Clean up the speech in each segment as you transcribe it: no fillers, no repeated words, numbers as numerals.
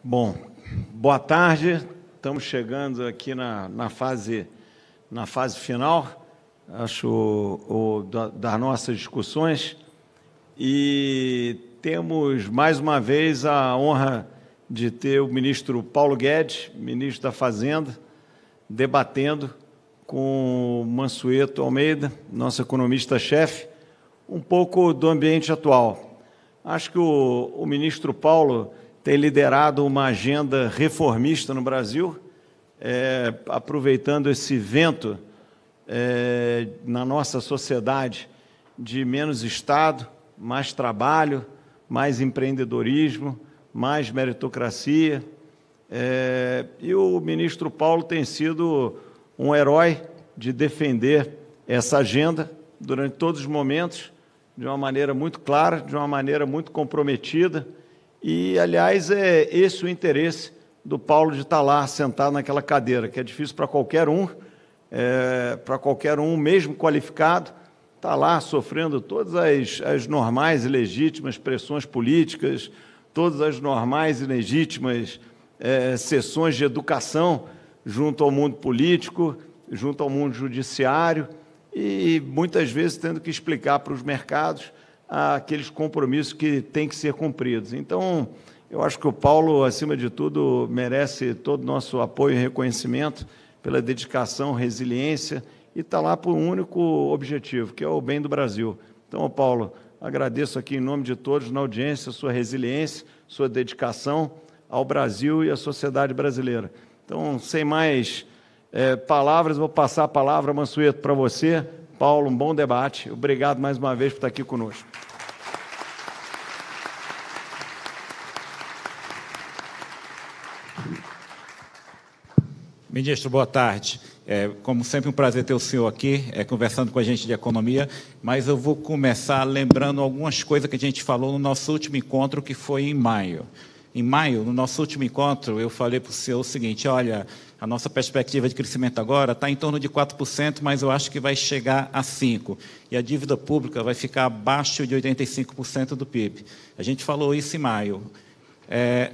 Bom, boa tarde. Estamos chegando aqui na fase final, acho, das nossas discussões, e temos mais uma vez a honra de ter o ministro Paulo Guedes, ministro da Fazenda, debatendo com o Mansueto Almeida, nosso economista-chefe, um pouco do ambiente atual. Acho que o ministro Paulo tem liderado uma agenda reformista no Brasil, aproveitando esse vento na nossa sociedade de menos Estado, mais trabalho, mais empreendedorismo, mais meritocracia. E o ministro Paulo tem sido um herói de defender essa agenda durante todos os momentos, de uma maneira muito clara, de uma maneira muito comprometida. E, aliás, é esse o interesse do Paulo de estar lá sentado naquela cadeira, que é difícil para qualquer um, mesmo qualificado, está lá sofrendo todas as normais e legítimas pressões políticas, todas as normais e legítimas sessões de educação junto ao mundo político, junto ao mundo judiciário, e muitas vezes tendo que explicar para os mercados aqueles compromissos que têm que ser cumpridos. Então, eu acho que o Paulo, acima de tudo, merece todo o nosso apoio e reconhecimento pela dedicação, resiliência, e está lá por um único objetivo, que é o bem do Brasil. Então, Paulo, agradeço aqui em nome de todos na audiência sua resiliência, sua dedicação ao Brasil e à sociedade brasileira. Então, sem mais palavras, vou passar a palavra, Mansueto, para você. Paulo, um bom debate. Obrigado mais uma vez por estar aqui conosco. Ministro, boa tarde. Como sempre, um prazer ter o senhor aqui, conversando com a gente de economia, mas eu vou começar lembrando algumas coisas que a gente falou no nosso último encontro, que foi em maio. Em maio, no nosso último encontro, eu falei para o senhor o seguinte: olha, a nossa perspectiva de crescimento agora está em torno de 4%, mas eu acho que vai chegar a 5%. E a dívida pública vai ficar abaixo de 85% do PIB. A gente falou isso em maio.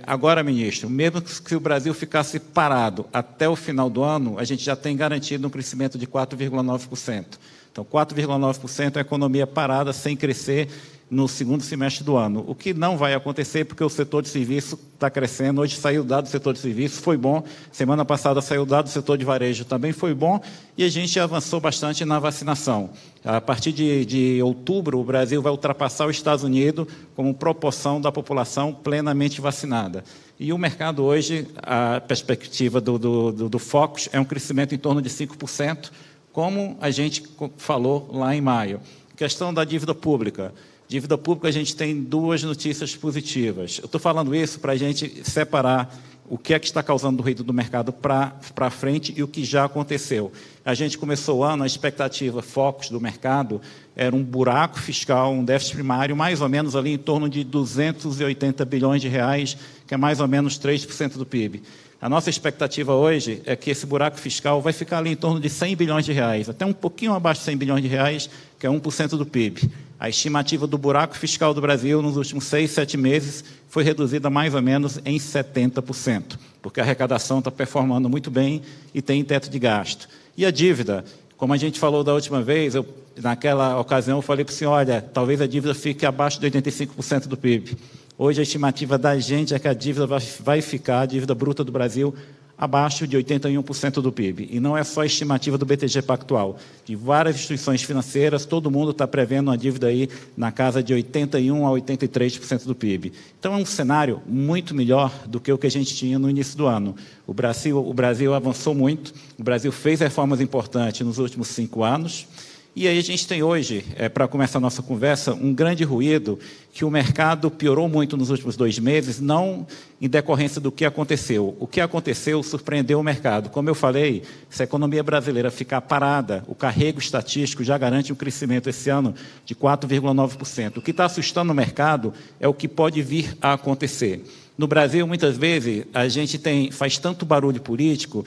Agora, ministro, mesmo que o Brasil ficasse parado até o final do ano, a gente já tem garantido um crescimento de 4,9%. Então, 4,9% é a economia parada, sem crescer no segundo semestre do ano. O que não vai acontecer, porque o setor de serviço está crescendo. Hoje saiu o dado do setor de serviço, foi bom. Semana passada saiu o dado do setor de varejo, também foi bom. E a gente avançou bastante na vacinação. A partir de outubro, o Brasil vai ultrapassar os Estados Unidos como proporção da população plenamente vacinada. E o mercado hoje, a perspectiva do Focus é um crescimento em torno de 5%, como a gente falou lá em maio. Questão da dívida pública. Dívida pública, a gente tem duas notícias positivas. Eu estou falando isso para a gente separar o que é que está causando ruído do mercado para frente e o que já aconteceu. A gente começou o ano, a expectativa focus do mercado era um buraco fiscal, um déficit primário, mais ou menos ali em torno de 280 bilhões de reais, que é mais ou menos 3% do PIB. A nossa expectativa hoje é que esse buraco fiscal vai ficar ali em torno de 100 bilhões de reais, até um pouquinho abaixo de 100 bilhões de reais, que é 1% do PIB. A estimativa do buraco fiscal do Brasil nos últimos 6, 7 meses foi reduzida mais ou menos em 70%, porque a arrecadação está performando muito bem e tem teto de gasto. E a dívida, como a gente falou da última vez, naquela ocasião eu falei para o senhor, olha, talvez a dívida fique abaixo de 85% do PIB. Hoje a estimativa da gente é que a dívida vai ficar, a dívida bruta do Brasil, abaixo de 81% do PIB. E não é só a estimativa do BTG Pactual. De várias instituições financeiras, todo mundo está prevendo uma dívida aí na casa de 81% a 83% do PIB. Então é um cenário muito melhor do que o que a gente tinha no início do ano. O Brasil avançou muito, o Brasil fez reformas importantes nos últimos 5 anos, e aí a gente tem hoje, para começar a nossa conversa, um grande ruído que o mercado piorou muito nos últimos 2 meses, não em decorrência do que aconteceu. O que aconteceu surpreendeu o mercado. Como eu falei, se a economia brasileira ficar parada, o carrego estatístico já garante um crescimento esse ano de 4,9%. O que está assustando o mercado é o que pode vir a acontecer. No Brasil, muitas vezes, a gente faz tanto barulho político,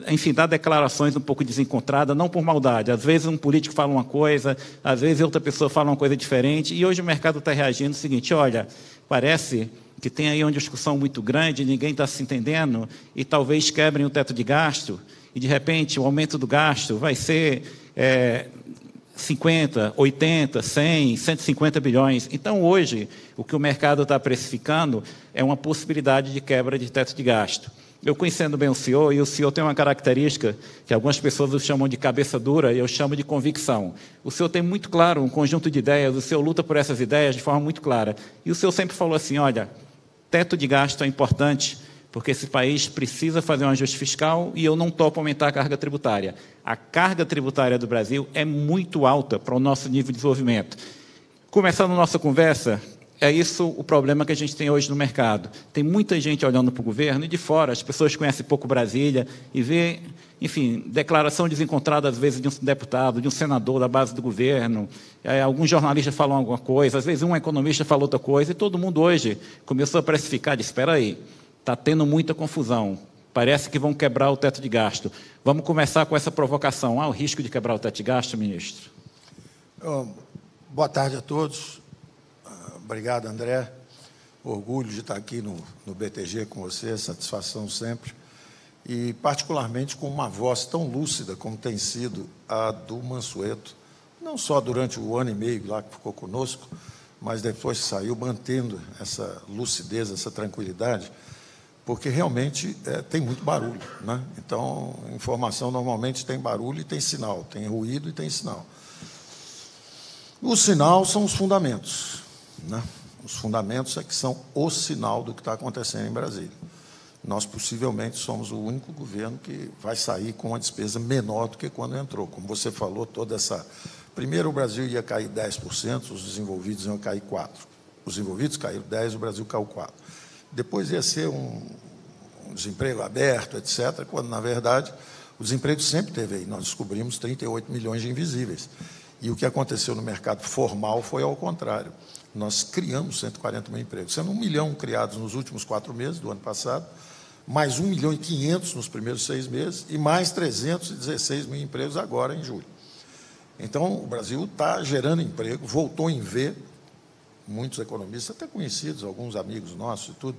enfim, dá declarações um pouco desencontradas, não por maldade. Às vezes um político fala uma coisa, às vezes outra pessoa fala uma coisa diferente, e hoje o mercado está reagindo o seguinte: olha, parece que tem aí uma discussão muito grande, ninguém está se entendendo, e talvez quebrem o teto de gasto, e, de repente, o aumento do gasto vai ser 50, 80, 100, 150 bilhões. Então, hoje, o que o mercado está precificando é uma possibilidade de quebra de teto de gasto. Eu conhecendo bem o senhor, e o senhor tem uma característica que algumas pessoas o chamam de cabeça dura, e eu chamo de convicção. O senhor tem muito claro um conjunto de ideias, o senhor luta por essas ideias de forma muito clara. E o senhor sempre falou assim, olha, teto de gasto é importante, porque esse país precisa fazer um ajuste fiscal e eu não topo aumentar a carga tributária. A carga tributária do Brasil é muito alta para o nosso nível de desenvolvimento. Começando a nossa conversa, é isso o problema que a gente tem hoje no mercado. Tem muita gente olhando para o governo e de fora, as pessoas conhecem pouco Brasília e vê, enfim, declaração desencontrada, às vezes, de um deputado, de um senador da base do governo, alguns jornalistas falam alguma coisa, às vezes um economista fala outra coisa, e todo mundo hoje começou a precificar, disse, espera aí, está tendo muita confusão, parece que vão quebrar o teto de gasto. Vamos começar com essa provocação. Há o risco de quebrar o teto de gasto, ministro? Boa tarde a todos. Obrigado, André. Orgulho de estar aqui no BTG com você, satisfação sempre. E, particularmente, com uma voz tão lúcida como tem sido a do Mansueto, não só durante o ano e meio lá que ficou conosco, mas depois que saiu, mantendo essa lucidez, essa tranquilidade, porque realmente tem muito barulho, né? Então, informação normalmente tem barulho e tem sinal, tem ruído e tem sinal. O sinal são os fundamentos, né? Os fundamentos é que são o sinal do que está acontecendo em Brasília. Nós, possivelmente, somos o único governo que vai sair com uma despesa menor do que quando entrou. Como você falou, toda essa... Primeiro, o Brasil ia cair 10%, os desenvolvidos iam cair 4%. Os desenvolvidos caíram 10%, o Brasil caiu 4%. Depois ia ser um desemprego aberto, etc., quando, na verdade, o desemprego sempre teve aí. Nós descobrimos 38 milhões de invisíveis. E o que aconteceu no mercado formal foi ao contrário. Nós criamos 140 mil empregos, sendo 1 milhão criados nos últimos 4 meses do ano passado, mais 1 milhão e 500 nos primeiros 6 meses e mais 316 mil empregos agora em julho. Então, o Brasil está gerando emprego, voltou em V, muitos economistas, até conhecidos, alguns amigos nossos e tudo,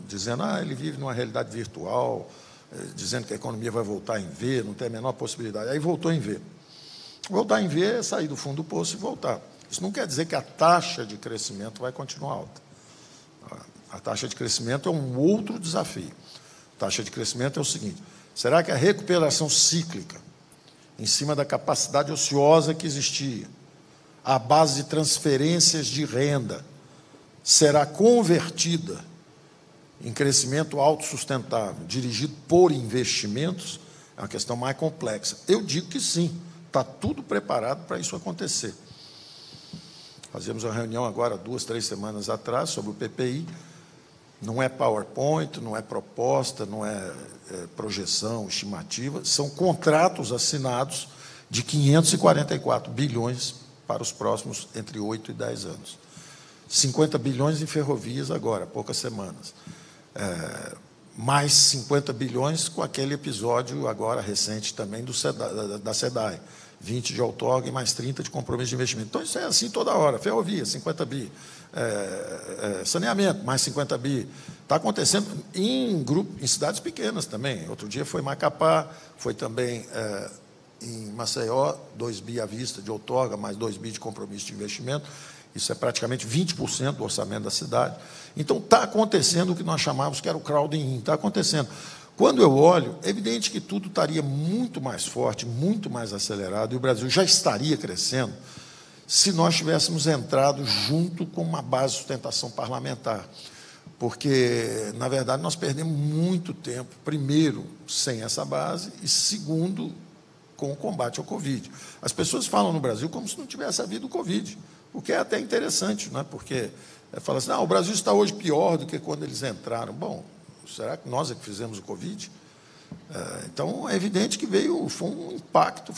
dizendo ele vive numa realidade virtual, dizendo que a economia vai voltar em V, não tem a menor possibilidade. Aí voltou em V. Voltar em V é sair do fundo do poço e voltar. Isso não quer dizer que a taxa de crescimento vai continuar alta. A taxa de crescimento é um outro desafio. A taxa de crescimento é o seguinte, será que a recuperação cíclica, em cima da capacidade ociosa que existia, à base de transferências de renda, será convertida em crescimento autossustentável, dirigido por investimentos? É uma questão mais complexa. Eu digo que sim, está tudo preparado para isso acontecer. Fazemos uma reunião agora, 2, 3 semanas atrás, sobre o PPI. Não é PowerPoint, não é proposta, não é projeção, estimativa, são contratos assinados de 544 bilhões para os próximos entre 8 e 10 anos. 50 bilhões em ferrovias agora, há poucas semanas. Mais 50 bilhões com aquele episódio agora recente também da SEDAI. 20 de outorga e mais 30 de compromisso de investimento. Então, isso é assim toda hora. Ferrovia, 50 bi. Saneamento, mais 50 bi. Está acontecendo em cidades pequenas também. Outro dia foi Macapá, foi também em Maceió, 2 bi à vista de outorga, mais 2 bi de compromisso de investimento. Isso é praticamente 20% do orçamento da cidade. Então, está acontecendo o que nós chamávamos que era o crowding in. Está acontecendo. Quando eu olho, é evidente que tudo estaria muito mais forte, muito mais acelerado, e o Brasil já estaria crescendo se nós tivéssemos entrado junto com uma base de sustentação parlamentar. Porque, na verdade, nós perdemos muito tempo, primeiro, sem essa base, e segundo, com o combate ao Covid. As pessoas falam no Brasil como se não tivesse havido o Covid, o que é até interessante, né? Porque fala assim, o Brasil está hoje pior do que quando eles entraram. Bom, será que nós é que fizemos o Covid? Então, é evidente que foi um impacto,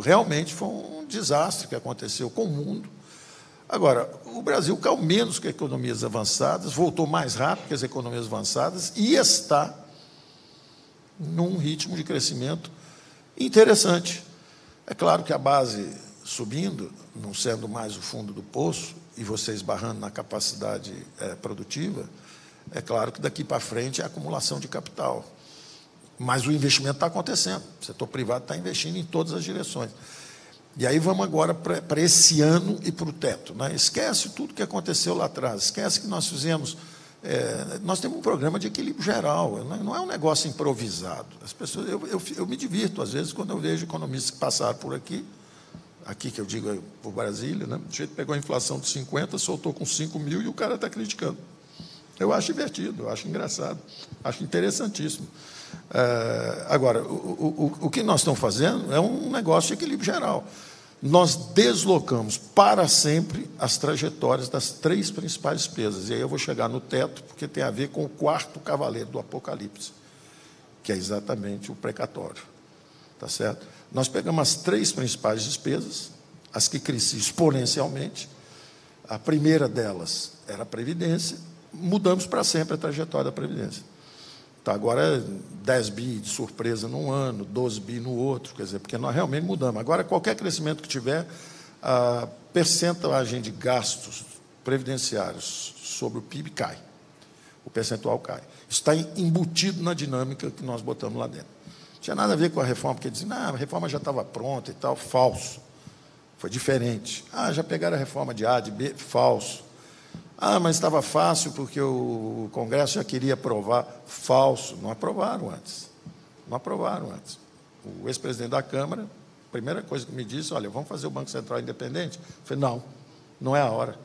realmente foi um desastre que aconteceu com o mundo. Agora, o Brasil caiu menos que economias avançadas, voltou mais rápido que as economias avançadas e está num ritmo de crescimento interessante. É claro que a base subindo, não sendo mais o fundo do poço, e você esbarrando na capacidade produtiva, é claro que daqui para frente é acumulação de capital. Mas o investimento está acontecendo. O setor privado está investindo em todas as direções. E aí vamos agora para esse ano e para o teto, né? Esquece tudo que aconteceu lá atrás. Esquece que nós fizemos... nós temos um programa de equilíbrio geral. Não é um negócio improvisado. As pessoas, eu me divirto, às vezes, quando eu vejo economistas que passaram por aqui que eu digo por Brasília, né? O jeito pegou a inflação de 50, soltou com 5 mil e o cara está criticando. Eu acho divertido, eu acho engraçado, acho interessantíssimo. Agora, o que nós estamos fazendo é um negócio de equilíbrio geral. Nós deslocamos para sempre as trajetórias das 3 principais despesas. E aí eu vou chegar no teto, porque tem a ver com o 4º cavaleiro do Apocalipse, que é exatamente o precatório. Tá certo? Nós pegamos as 3 principais despesas, as que cresciam exponencialmente. A primeira delas era a Previdência. Mudamos para sempre a trajetória da Previdência. Tá, agora é 10 bi de surpresa num ano, 12 bi no outro, quer dizer, porque nós realmente mudamos. Agora, qualquer crescimento que tiver, a percentagem de gastos previdenciários sobre o PIB cai. O percentual cai. Isso está embutido na dinâmica que nós botamos lá dentro. Não tinha nada a ver com a reforma, porque dizem, a reforma já estava pronta e tal, falso. Foi diferente. Já pegaram a reforma de A, de B, falso. Mas estava fácil porque o Congresso já queria aprovar. Falso. Não aprovaram antes. Não aprovaram antes. O ex-presidente da Câmara, a primeira coisa que me disse, olha, vamos fazer o Banco Central independente? Eu falei, não é a hora.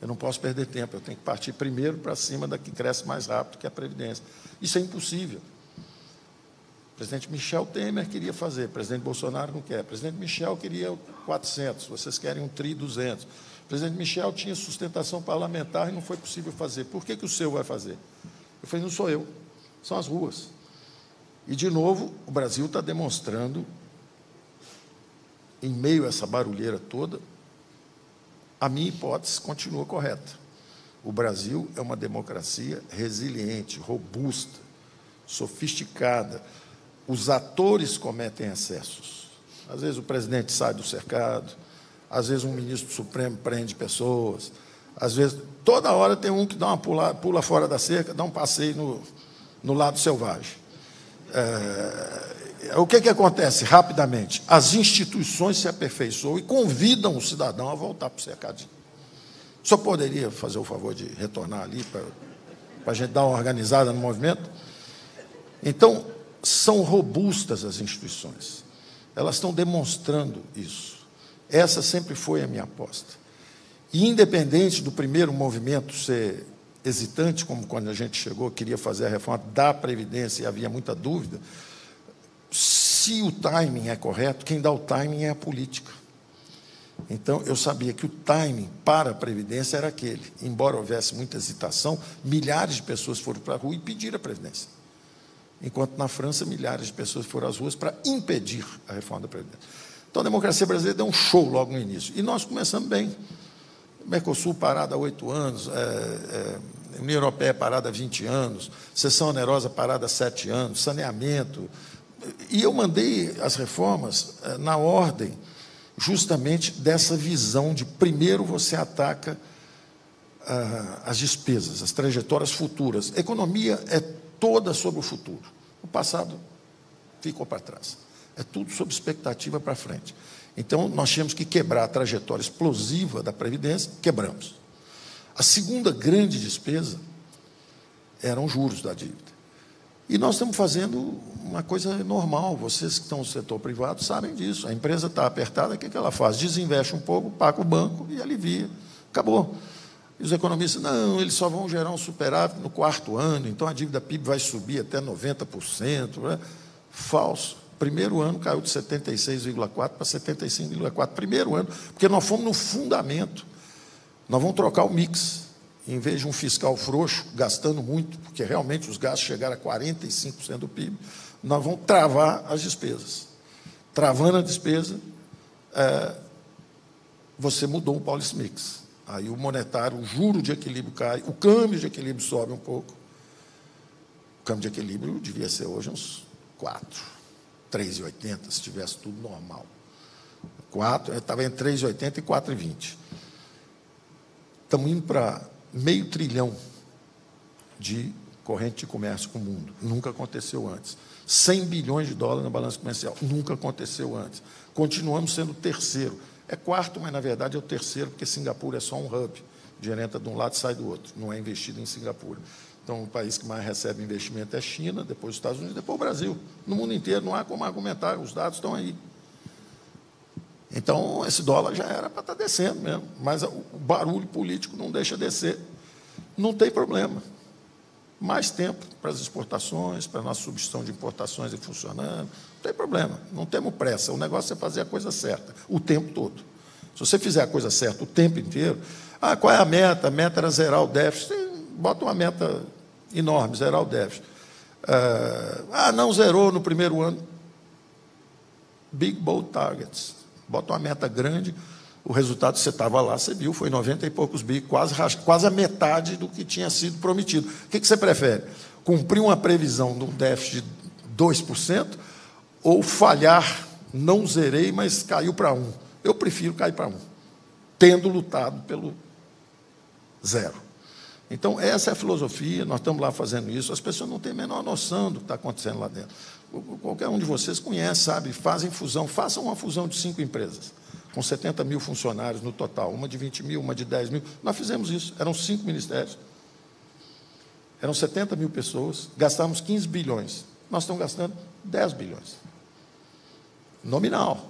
Eu não posso perder tempo, eu tenho que partir primeiro para cima da que cresce mais rápido, que é a Previdência. Isso é impossível. O presidente Michel Temer queria fazer, o presidente Bolsonaro não quer. O presidente Michel queria 400, vocês querem um tri 200. O presidente Michel tinha sustentação parlamentar e não foi possível fazer. Por que o seu vai fazer? Eu falei, não sou eu, são as ruas. E, de novo, o Brasil está demonstrando, em meio a essa barulheira toda, a minha hipótese continua correta. O Brasil é uma democracia resiliente, robusta, sofisticada. Os atores cometem excessos. Às vezes o presidente sai do cercado, às vezes um ministro do Supremo prende pessoas, às vezes, toda hora tem um que dá uma pula fora da cerca, dá um passeio no lado selvagem. O que acontece rapidamente? As instituições se aperfeiçoam e convidam o cidadão a voltar para o cercadinho. Só poderia fazer o favor de retornar ali para a gente dar uma organizada no movimento? Então, são robustas as instituições. Elas estão demonstrando isso. Essa sempre foi a minha aposta. E, independente do primeiro movimento ser hesitante, como quando a gente chegou, queria fazer a reforma da Previdência e havia muita dúvida, se o timing é correto, quem dá o timing é a política. Então, eu sabia que o timing para a Previdência era aquele. Embora houvesse muita hesitação, milhares de pessoas foram para a rua e pediram a Previdência. Enquanto na França, milhares de pessoas foram às ruas para impedir a reforma da Previdência. Então, a democracia brasileira deu um show logo no início. E nós começamos bem. Mercosul parada há 8 anos, União Europeia parada há 20 anos, seção onerosa parada há 7 anos, saneamento. E eu mandei as reformas na ordem justamente dessa visão de, primeiro, você ataca as despesas, as trajetórias futuras. A economia é toda sobre o futuro. O passado ficou para trás. É tudo sob expectativa para frente. Então, nós tínhamos que quebrar a trajetória explosiva da Previdência, quebramos. A segunda grande despesa eram os juros da dívida. E nós estamos fazendo uma coisa normal. Vocês que estão no setor privado sabem disso. A empresa está apertada, o que ela faz? Desinveste um pouco, paga o banco e alivia. Acabou. E os economistas, não, eles só vão gerar um superávit no 4º ano, então a dívida PIB vai subir até 90%. Né? Falso. Primeiro ano caiu de 76,4% para 75,4%. Primeiro ano, porque nós fomos no fundamento. Nós vamos trocar o mix. Em vez de um fiscal frouxo, gastando muito, porque realmente os gastos chegaram a 45% do PIB, nós vamos travar as despesas. Travando a despesa, você mudou o policy mix. Aí o monetário, o juro de equilíbrio cai, o câmbio de equilíbrio sobe um pouco. O câmbio de equilíbrio devia ser hoje uns 3,80, se tivesse tudo normal. Estava entre 3,80 e 4,20. estamos indo para $500 bilhão de corrente de comércio com o mundo. Nunca aconteceu antes. $100 bilhões na balança comercial. Nunca aconteceu antes. Continuamos sendo o terceiro. É quarto, mas, na verdade, é o terceiro, porque Singapura é só um hub. O dinheiro entra de um lado e sai do outro. Não é investido em Singapura. Então, o país que mais recebe investimento é a China, depois os Estados Unidos, depois o Brasil. No mundo inteiro, não há como argumentar, os dados estão aí. Então, esse dólar já era para estar descendo mesmo, mas o barulho político não deixa descer. Não tem problema. Mais tempo para as exportações, para a nossa substituição de importações ir funcionando, não tem problema, não temos pressa. O negócio é fazer a coisa certa, o tempo todo. Se você fizer a coisa certa o tempo inteiro, qual é a meta? A meta era zerar o déficit. Bota uma meta enorme, zerar o déficit. Não zerou no primeiro ano. Big, bold targets. Bota uma meta grande, o resultado, você estava lá, você viu, foi 90 e poucos bi, quase a metade do que tinha sido prometido. O que você prefere? Cumprir uma previsão de um déficit de 2% ou falhar, não zerei, mas caiu para 1%? Eu prefiro cair para 1%, tendo lutado pelo 0%. Então, essa é a filosofia, nós estamos lá fazendo isso, as pessoas não têm a menor noção do que está acontecendo lá dentro. Qualquer um de vocês conhece, sabe, fazem fusão, façam uma fusão de 5 empresas, com 70 mil funcionários no total, uma de 20 mil, uma de 10 mil. Nós fizemos isso, eram 5 ministérios, eram 70 mil pessoas, gastávamos 15 bilhões, nós estamos gastando 10 bilhões. Nominal,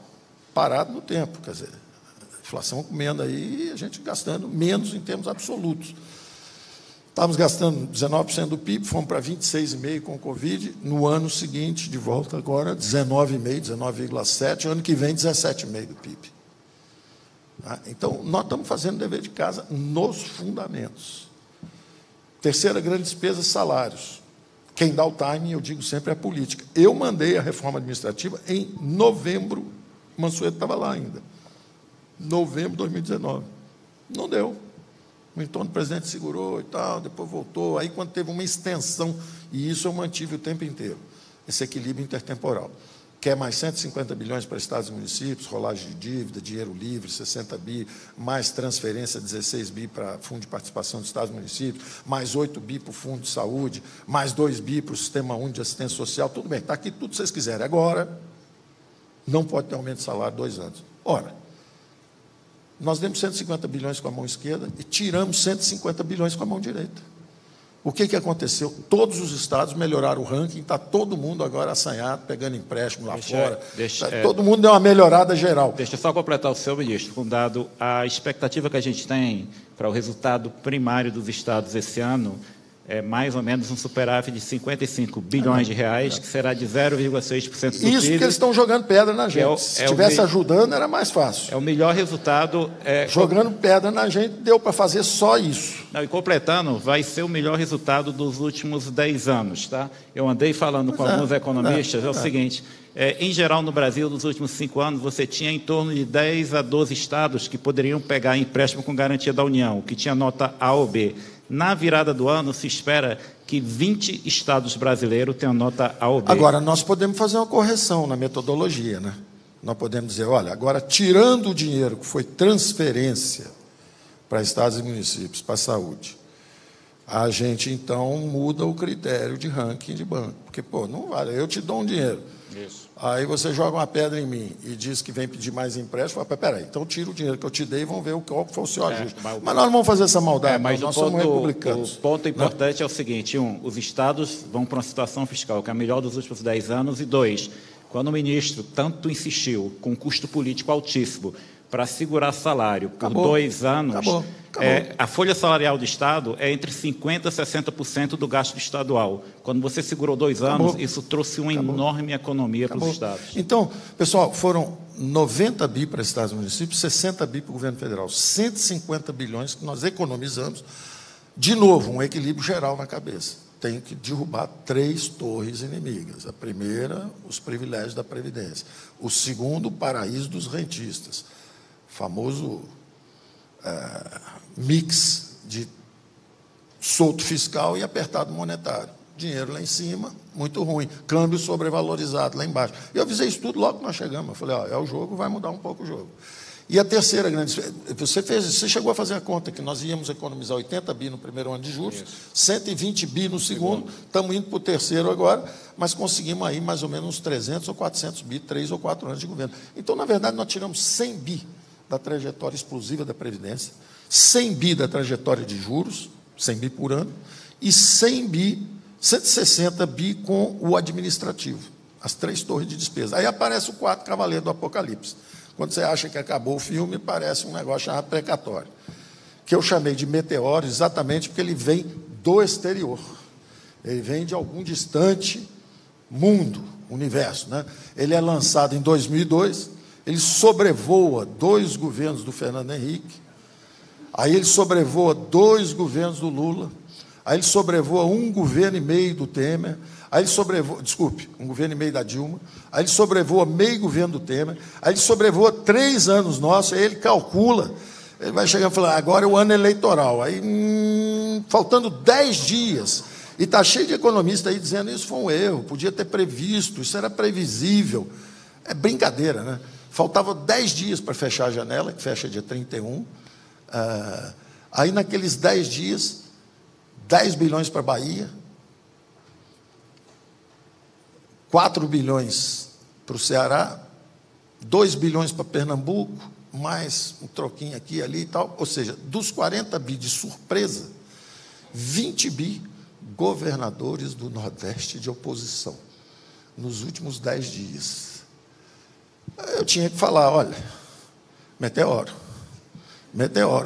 parado no tempo, quer dizer, a inflação comendo aí, a gente gastando menos em termos absolutos. Estávamos gastando 19% do PIB, fomos para 26,5% com o Covid. No ano seguinte, de volta agora, 19,5%, 19,7%. Ano que vem, 17,5% do PIB. Então, nós estamos fazendo o dever de casa nos fundamentos. Terceira grande despesa, salários. Quem dá o timing, eu digo sempre, é a política. Eu mandei a reforma administrativa em novembro. Mansueto estava lá ainda. Novembro de 2019. Não deu. O entorno do presidente segurou e tal, depois voltou. Aí, quando teve uma extensão, e isso eu mantive o tempo inteiro, esse equilíbrio intertemporal. Quer mais 150 bilhões para estados e municípios, rolagem de dívida, dinheiro livre, 60 bi, mais transferência, 16 bi para fundo de participação dos estados e municípios, mais 8 bi para o fundo de saúde, mais 2 bi para o Sistema Único de Assistência Social, tudo bem, está aqui tudo que vocês quiserem. Agora, não pode ter aumento de salário 2 anos. Ora, nós demos 150 bilhões com a mão esquerda e tiramos 150 bilhões com a mão direita. O que aconteceu? Todos os estados melhoraram o ranking, está todo mundo agora assanhado, pegando empréstimo lá fora. Todo mundo deu uma melhorada geral. Deixa eu só completar o seu, ministro, com dado a expectativa que a gente tem para o resultado primário dos estados esse ano, é mais ou menos um superávit de 55 bilhões de reais, que será de 0,6% do PIB. Isso porque eles estão jogando pedra na gente. Se estivesse ajudando, era mais fácil. É o melhor resultado. Jogando pedra na gente, deu para fazer só isso. Não, e completando, vai ser o melhor resultado dos últimos 10 anos. Tá? Eu andei falando com alguns economistas, é o seguinte, em geral, no Brasil, nos últimos 5 anos, você tinha em torno de 10 a 12 estados que poderiam pegar empréstimo com garantia da União, que tinha nota A ou B. Na virada do ano, se espera que 20 estados brasileiros tenham nota A ou B. Agora, nós podemos fazer uma correção na metodologia, né? Nós podemos dizer, olha, agora, tirando o dinheiro que foi transferência para estados e municípios, para a saúde, a gente, então, muda o critério de ranking de banco. Porque, não vale, eu te dou um dinheiro. Isso. Aí você joga uma pedra em mim e diz que vem pedir mais empréstimo. Fala, peraí, então tira o dinheiro que eu te dei e vamos ver qual foi o seu ajuste. Mas nós não vamos fazer essa maldade, mas nós somos republicanos. O ponto importante é o seguinte, os estados vão para uma situação fiscal que é a melhor dos últimos 10 anos, e 2, quando o ministro tanto insistiu com um custo político altíssimo para segurar salário por 2 anos, a folha salarial do Estado é entre 50% a 60% do gasto estadual. Quando você segurou 2 anos, isso trouxe uma enorme economia para os estados. Então, pessoal, foram 90 bi para estados e municípios, 60 bi para o governo federal, 150 bilhões que nós economizamos. De novo, um equilíbrio geral na cabeça. Tem que derrubar 3 torres inimigas. A primeira, os privilégios da Previdência. O segundo, o paraíso dos rentistas. Famoso mix de solto fiscal e apertado monetário. Dinheiro lá em cima, muito ruim. Câmbio sobrevalorizado lá embaixo. Eu avisei isso tudo logo que nós chegamos. Eu falei, é o jogo, vai mudar um pouco o jogo. E a terceira grande... Você chegou a fazer a conta que nós íamos economizar 80 bi no primeiro ano de juros, 120 bi no segundo, estamos indo para o terceiro agora, mas conseguimos aí mais ou menos uns 300 ou 400 bi, 3 ou 4 anos de governo. Então, na verdade, nós tiramos 100 bi da trajetória explosiva da Previdência, 100 bi da trajetória de juros, 100 bi por ano, e 100 bi, 160 bi com o administrativo, as 3 torres de despesa. Aí aparece o quarto cavaleiro do Apocalipse. Quando você acha que acabou o filme, parece um negócio chamado precatório, que eu chamei de meteoro exatamente porque ele vem do exterior. Ele vem de algum distante mundo, universo, né? Ele é lançado em 2002, ele sobrevoa 2 governos do Fernando Henrique, aí ele sobrevoa 2 governos do Lula, aí ele sobrevoa 1 governo e meio do Temer, aí ele sobrevoa, desculpe, 1 governo e meio da Dilma, aí ele sobrevoa meio governo do Temer, aí ele sobrevoa 3 anos nossos, aí ele calcula, ele vai chegar e falar, agora é o ano eleitoral, aí faltando 10 dias, e está cheio de economistas aí dizendo, isso foi um erro, podia ter previsto, isso era previsível, é brincadeira, né? Faltava 10 dias para fechar a janela, que fecha dia 31, aí naqueles 10 dias, 10 bilhões para a Bahia, 4 bilhões para o Ceará, 2 bilhões para Pernambuco, mais um troquinho aqui e ali e tal. Ou seja, dos 40 bi de surpresa, 20 bi governadores do Nordeste de oposição, nos últimos 10 dias. Eu tinha que falar, olha, meteoro,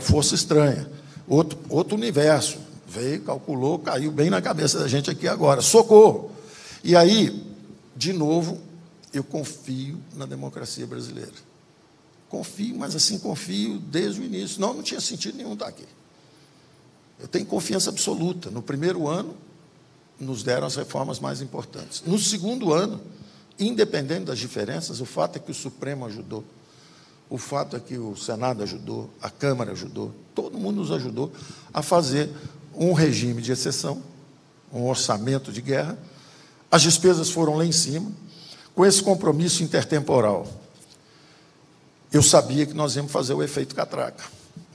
força estranha, outro universo, veio, calculou, caiu bem na cabeça da gente aqui agora, socorro. E aí, de novo, eu confio na democracia brasileira. Confio, mas assim, confio desde o início. Não tinha sentido nenhum estar aqui. Eu tenho confiança absoluta. No primeiro ano, nos deram as reformas mais importantes. No segundo ano, independente das diferenças, o fato é que o Supremo ajudou, o fato é que o Senado ajudou, a Câmara ajudou, todo mundo nos ajudou a fazer um regime de exceção, um orçamento de guerra. As despesas foram lá em cima, com esse compromisso intertemporal. Eu sabia que nós íamos fazer o efeito catraca,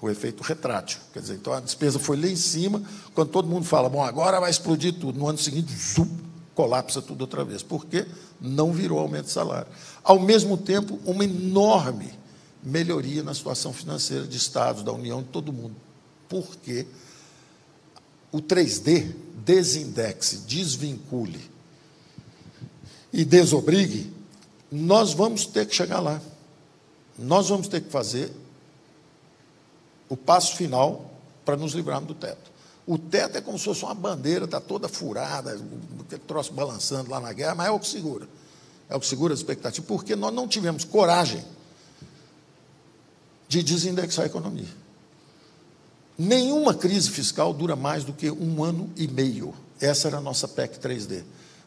o efeito retrátil. Quer dizer, então a despesa foi lá em cima, quando todo mundo fala, bom, agora vai explodir tudo. No ano seguinte, colapsa tudo outra vez. Por quê? Não virou aumento de salário. Ao mesmo tempo, uma enorme melhoria na situação financeira de Estados, da União, de todo mundo. Por quê? O 3D, desindexe, desvincule e desobrigue, nós vamos ter que chegar lá. Nós vamos ter que fazer o passo final para nos livrarmos do teto. O teto é como se fosse uma bandeira, está toda furada, aquele troço balançando lá na guerra, mas é o que segura. É o que segura as expectativas, porque nós não tivemos coragem de desindexar a economia. Nenhuma crise fiscal dura mais do que 1 ano e meio. Essa era a nossa PEC 3D.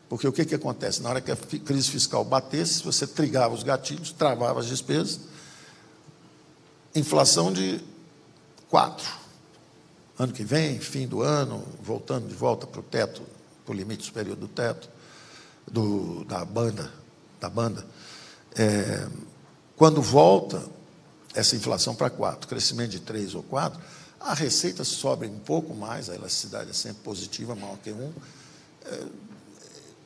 Porque o que acontece? Na hora que a crise fiscal batesse, você trigava os gatilhos, travava as despesas, inflação de 4. Ano que vem, fim do ano, voltando de volta para o teto, para o limite superior do teto, da banda. Quando volta essa inflação para 4, crescimento de 3 ou 4, a receita sobe um pouco mais, a elasticidade é sempre positiva, maior que 1.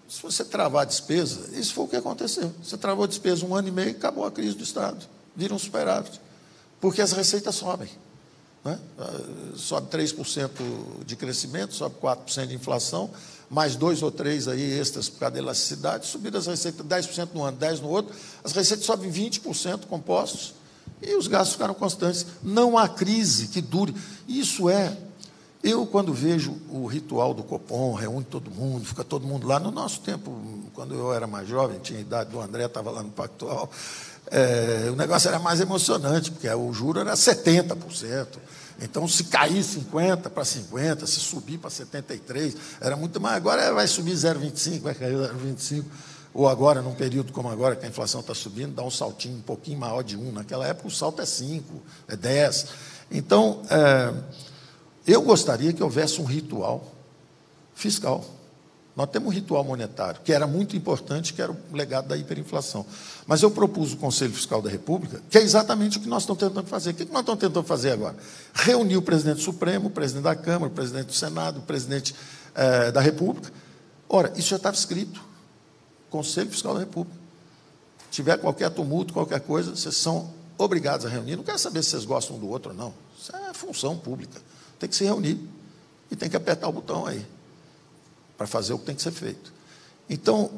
Se você travar a despesa, isso foi o que aconteceu. Você travou a despesa 1 ano e meio, acabou a crise do Estado, vira um superávit, porque as receitas sobem. Né? Sobe 3% de crescimento, sobe 4% de inflação, mais 2 ou 3 aí extras por causa da elasticidade, subiram as receitas 10% no ano, 10% no outro, as receitas sobem 20% compostos e os gastos ficaram constantes. Não há crise que dure. Isso é... Eu, quando vejo o ritual do Copom, reúne todo mundo, fica todo mundo lá. No nosso tempo, quando eu era mais jovem, tinha a idade do André, estava lá no Pactual, o negócio era mais emocionante, porque o juro era 70%. Então, se cair 50% para 50%, se subir para 73%, era muito mais. Agora vai subir 0,25%, vai cair 0,25%. Ou agora, num período como agora, que a inflação está subindo, dá um saltinho um pouquinho maior de 1%. Naquela época, o salto é 5%, é 10%. Então, eu gostaria que houvesse um ritual fiscal. Nós temos um ritual monetário, que era muito importante, que era o legado da hiperinflação. Mas eu propus o Conselho Fiscal da República, que é exatamente o que nós estamos tentando fazer. O que nós estamos tentando fazer agora? Reunir o presidente Supremo, o presidente da Câmara, o presidente do Senado, o presidente da República. Ora, isso já estava escrito. Conselho Fiscal da República. Se tiver qualquer tumulto, qualquer coisa, vocês são obrigados a reunir. Não quero saber se vocês gostam um do outro ou não. Isso é função pública. Tem que se reunir e tem que apertar o botão aí para fazer o que tem que ser feito. Então,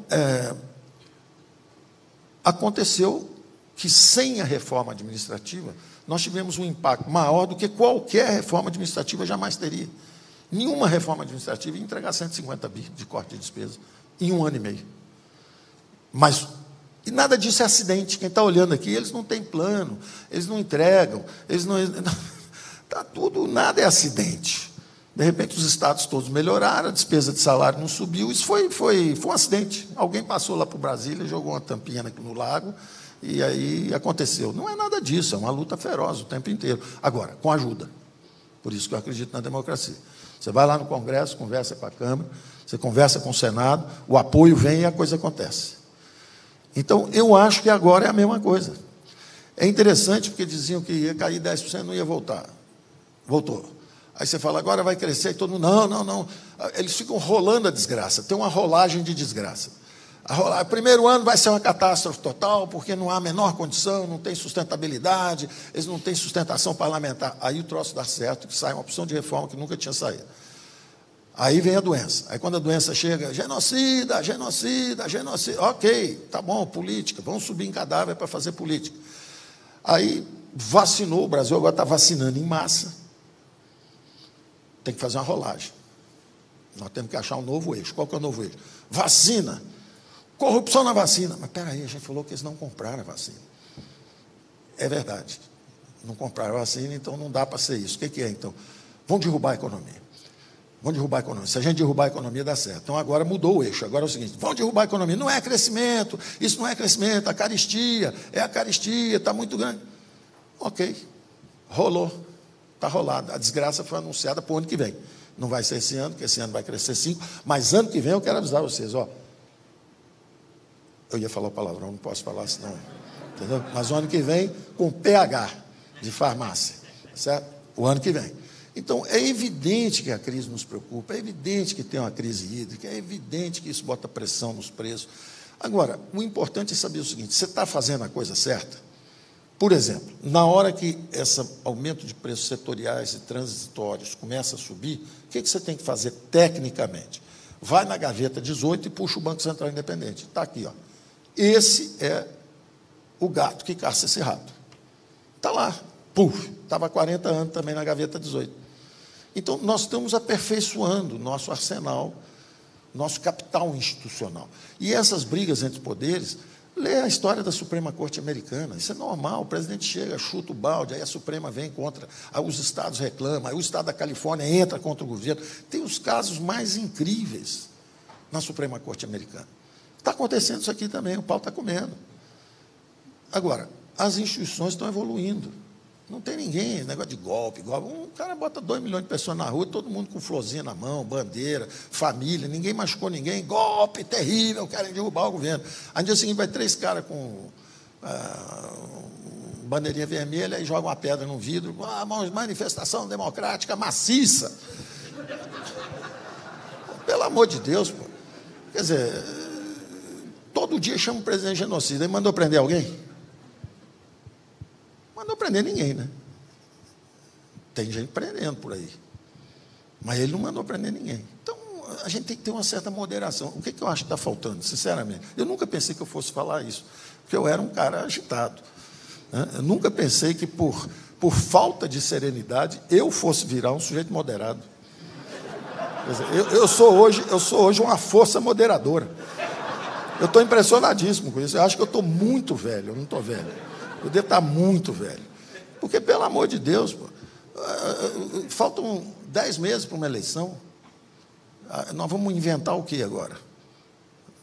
aconteceu que, sem a reforma administrativa, nós tivemos um impacto maior do que qualquer reforma administrativa jamais teria. Nenhuma reforma administrativa ia entregar 150 bi de corte de despesa em 1 ano e meio. Mas, e nada disso é acidente. Quem está olhando aqui, eles não têm plano, eles não entregam, eles não... Está tudo, nada é acidente. De repente, os estados todos melhoraram, a despesa de salário não subiu, isso foi um acidente. Alguém passou lá para o Brasília, jogou uma tampinha no lago, e aí aconteceu. Não é nada disso, é uma luta feroz o tempo inteiro. Agora, com ajuda. Por isso que eu acredito na democracia. Você vai lá no Congresso, conversa com a Câmara, você conversa com o Senado, o apoio vem e a coisa acontece. Então, eu acho que agora é a mesma coisa. É interessante, porque diziam que ia cair 10%, não ia voltar. Voltou. Aí você fala, agora vai crescer, e todo mundo, não. Eles ficam rolando a desgraça, tem uma rolagem de desgraça. O primeiro ano vai ser uma catástrofe total, porque não há a menor condição, não tem sustentabilidade, eles não têm sustentação parlamentar. Aí o troço dá certo, que sai uma opção de reforma que nunca tinha saído. Aí vem a doença. Aí quando a doença chega, genocida. Ok, tá bom, política, vamos subir em cadáver para fazer política. Aí vacinou, o Brasil agora está vacinando em massa. Tem que fazer uma rolagem. Nós temos que achar um novo eixo. Qual que é o novo eixo? Vacina. Corrupção na vacina. Mas, espera aí, a gente falou que eles não compraram a vacina. É verdade. Não compraram a vacina, então não dá para ser isso. O que é, então? Vão derrubar a economia. Vão derrubar a economia. Se a gente derrubar a economia, dá certo. Então, agora mudou o eixo. Agora é o seguinte, vão derrubar a economia. Não é crescimento, isso não é crescimento, a caristia, está muito grande. Ok, rolou. Está rolado. A desgraça foi anunciada para o ano que vem. Não vai ser esse ano, porque esse ano vai crescer 5%, mas ano que vem eu quero avisar vocês, ó. Eu ia falar o palavrão, não posso falar senão, entendeu? Mas o ano que vem, com PH de farmácia, certo? O ano que vem. Então, é evidente que a crise nos preocupa, é evidente que tem uma crise hídrica, é evidente que isso bota pressão nos preços. Agora, o importante é saber o seguinte, você está fazendo a coisa certa? Por exemplo, na hora que esse aumento de preços setoriais e transitórios começa a subir, o que você tem que fazer tecnicamente? Vai na gaveta 18 e puxa o Banco Central Independente. Está aqui, ó. Esse é o gato que caça esse rato. Está lá. Puf, estava há 40 anos também na gaveta 18. Então, nós estamos aperfeiçoando o nosso arsenal, nosso capital institucional. E essas brigas entre poderes... Lê a história da Suprema Corte Americana, isso é normal, o presidente chega, chuta o balde, aí a Suprema vem contra, aí os estados reclamam, aí o estado da Califórnia entra contra o governo. Tem os casos mais incríveis na Suprema Corte Americana. Está acontecendo isso aqui também, o pau está comendo. Agora, as instituições estão evoluindo. Não tem ninguém, negócio de golpe. Um cara bota 2 milhões de pessoas na rua, todo mundo com florzinha na mão, bandeira, família, ninguém machucou ninguém, golpe terrível, querem derrubar o governo. Aí no dia seguinte vai 3 caras com bandeirinha vermelha e jogam uma pedra no vidro, manifestação democrática maciça. Pelo amor de Deus, pô. Quer dizer, todo dia chama o presidente de genocida. Ele mandou prender alguém? Mandou prender ninguém, né? Tem gente prendendo por aí. Mas ele não mandou prender ninguém. Então, a gente tem que ter uma certa moderação. O que eu acho que está faltando, sinceramente? Eu nunca pensei que eu fosse falar isso, porque eu era um cara agitado. Né? Eu nunca pensei que, por falta de serenidade, eu fosse virar um sujeito moderado. Quer dizer, eu sou hoje uma força moderadora. Eu estou impressionadíssimo com isso. Eu acho que eu estou muito velho, eu não estou velho. Eu devo estar muito velho. Porque, pelo amor de Deus, pô, faltam 10 meses para uma eleição. Nós vamos inventar o quê agora?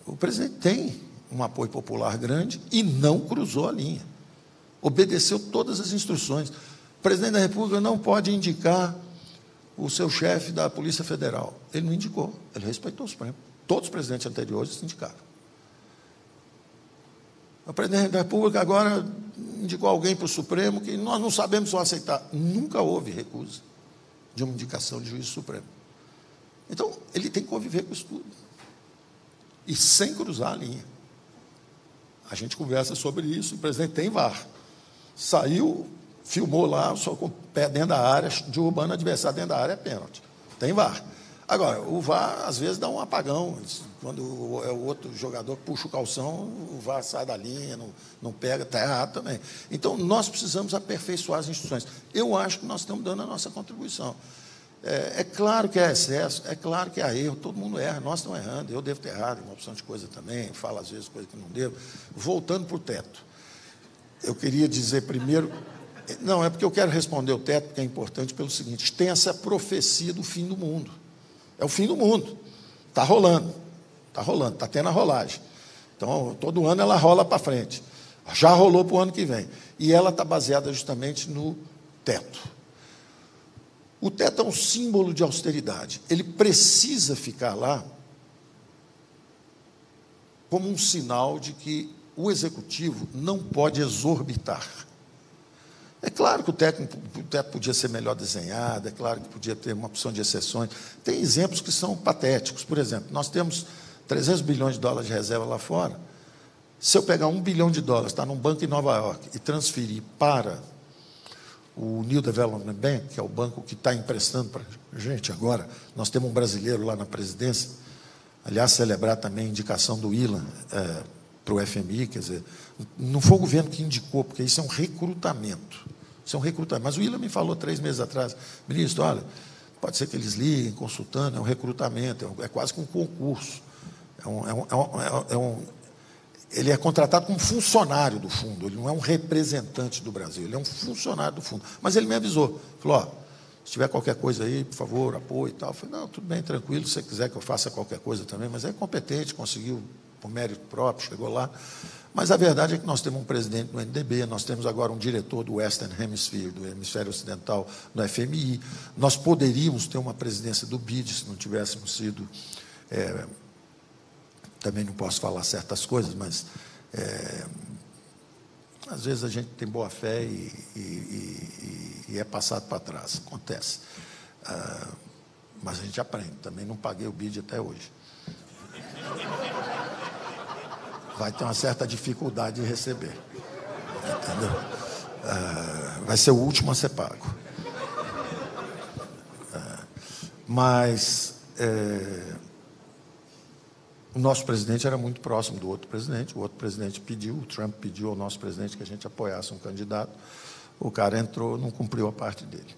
O presidente tem um apoio popular grande e não cruzou a linha. Obedeceu todas as instruções. O presidente da República não pode indicar o seu chefe da Polícia Federal. Ele não indicou, ele respeitou o Supremo. Todos os presidentes anteriores se indicaram. O presidente da República agora indicou alguém para o Supremo que nós não sabemos se vão aceitar. Nunca houve recusa de uma indicação de juiz supremo. Então, ele tem que conviver com isso tudo. E sem cruzar a linha. A gente conversa sobre isso, o presidente tem VAR. Saiu, filmou lá, só com o pé dentro da área, derrubando o adversário dentro da área, é pênalti. Tem VAR. Agora, o VAR, às vezes, dá um apagão. Quando é o outro jogador que puxa o calção, o VAR sai da linha, não pega, está errado também. Então, nós precisamos aperfeiçoar as instituições. Eu acho que nós estamos dando a nossa contribuição. É claro que há excesso, é claro que há erro, todo mundo erra, nós estamos errando, eu devo ter errado em uma opção de coisa também, falo às vezes coisa que não devo. Voltando para o teto, eu queria dizer primeiro... Não, é porque eu quero responder o teto, porque é importante pelo seguinte, tem essa profecia do fim do mundo. É o fim do mundo. Está rolando, está tendo a rolagem. Então, todo ano ela rola para frente. Já rolou para o ano que vem. E ela está baseada justamente no teto. O teto é um símbolo de austeridade. Ele precisa ficar lá como um sinal de que o executivo não pode exorbitar. É claro que o teto podia ser melhor desenhado, é claro que podia ter uma opção de exceções. Tem exemplos que são patéticos. Por exemplo, nós temos 300 bilhões de dólares de reserva lá fora. Se eu pegar $1 bilhão, está num banco em Nova York, e transferir para o New Development Bank, que é o banco que está emprestando para a gente agora, nós temos um brasileiro lá na presidência, aliás, celebrar também a indicação do Ilan para o FMI, quer dizer, não foi o governo que indicou, porque isso é um recrutamento. Isso é um recrutamento. Mas o Ilan me falou 3 meses atrás, ministro, olha, pode ser que eles liguem, consultando, é um recrutamento, é quase que um concurso. Ele é contratado como funcionário do fundo, ele não é um representante do Brasil, ele é um funcionário do fundo. Mas ele me avisou, falou, ó, se tiver qualquer coisa aí, por favor, apoio e tal. Eu falei, não, tudo bem, tranquilo, se você quiser que eu faça qualquer coisa também, mas é competente, conseguiu por mérito próprio, chegou lá. Mas a verdade é que nós temos um presidente do NDB, nós temos agora um diretor do Western Hemisphere, do Hemisfério Ocidental, do FMI. Nós poderíamos ter uma presidência do BID, se não tivéssemos sido... também não posso falar certas coisas, mas às vezes a gente tem boa fé e é passado para trás, acontece. Mas a gente aprende, também não paguei o BID até hoje. Vai ter uma certa dificuldade de receber, entendeu? Vai ser o último a ser pago. Mas... o nosso presidente era muito próximo do outro presidente, o outro presidente pediu, o Trump pediu ao nosso presidente que a gente apoiasse um candidato, o cara entrou, não cumpriu a parte dele.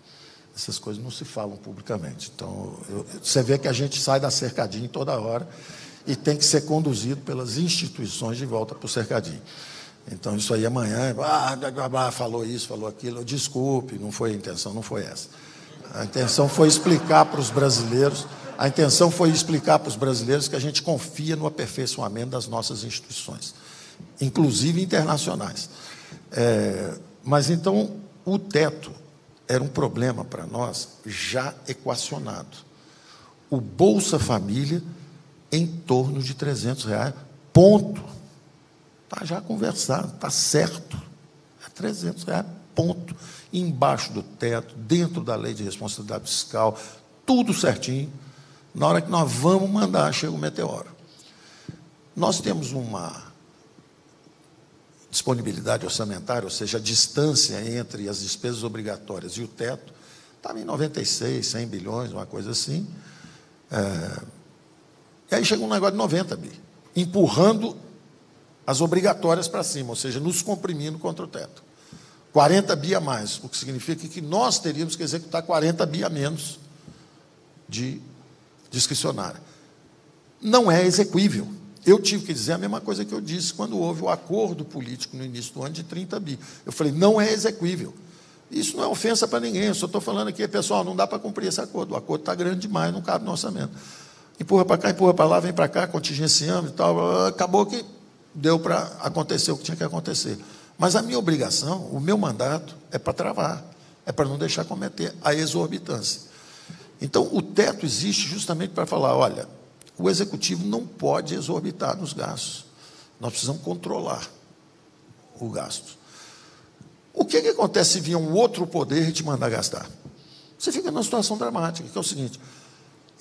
Essas coisas não se falam publicamente. Então, você vê que a gente sai da cercadinha toda hora e tem que ser conduzido pelas instituições de volta para o cercadinho. Então, isso aí amanhã, falou isso, falou aquilo, desculpe, não foi a intenção, não foi essa. A intenção foi explicar para os brasileiros... A intenção foi explicar para os brasileiros que a gente confia no aperfeiçoamento das nossas instituições, inclusive internacionais. Mas, então, o teto era um problema para nós já equacionado. O Bolsa Família em torno de R$300, ponto. Está já conversado, está certo. É R$300, ponto. Embaixo do teto, dentro da lei de responsabilidade fiscal, tudo certinho. Na hora que nós vamos mandar, chega o meteoro. Nós temos uma disponibilidade orçamentária, ou seja, a distância entre as despesas obrigatórias e o teto, estava em 96, 100 bilhões, uma coisa assim. E aí chega um negócio de 90 bi, empurrando as obrigatórias para cima, ou seja, nos comprimindo contra o teto. 40 bi a mais, o que significa que nós teríamos que executar 40 bi a menos de discricionária. Não é exequível. Eu tive que dizer a mesma coisa que eu disse quando houve o acordo político no início do ano de 30 bi. Eu falei, não é exequível. Isso não é ofensa para ninguém, eu só estou falando aqui, pessoal, não dá para cumprir esse acordo. O acordo está grande demais, não cabe no orçamento. Empurra para cá, empurra para lá, vem para cá, contingenciando e tal. Acabou que deu para acontecer o que tinha que acontecer. Mas a minha obrigação, o meu mandato, é para travar, é para não deixar cometer a exorbitância. Então, o teto existe justamente para falar, olha, o Executivo não pode exorbitar nos gastos. Nós precisamos controlar o gasto. O que acontece se vier um outro poder e te mandar gastar? Você fica numa situação dramática, que é o seguinte: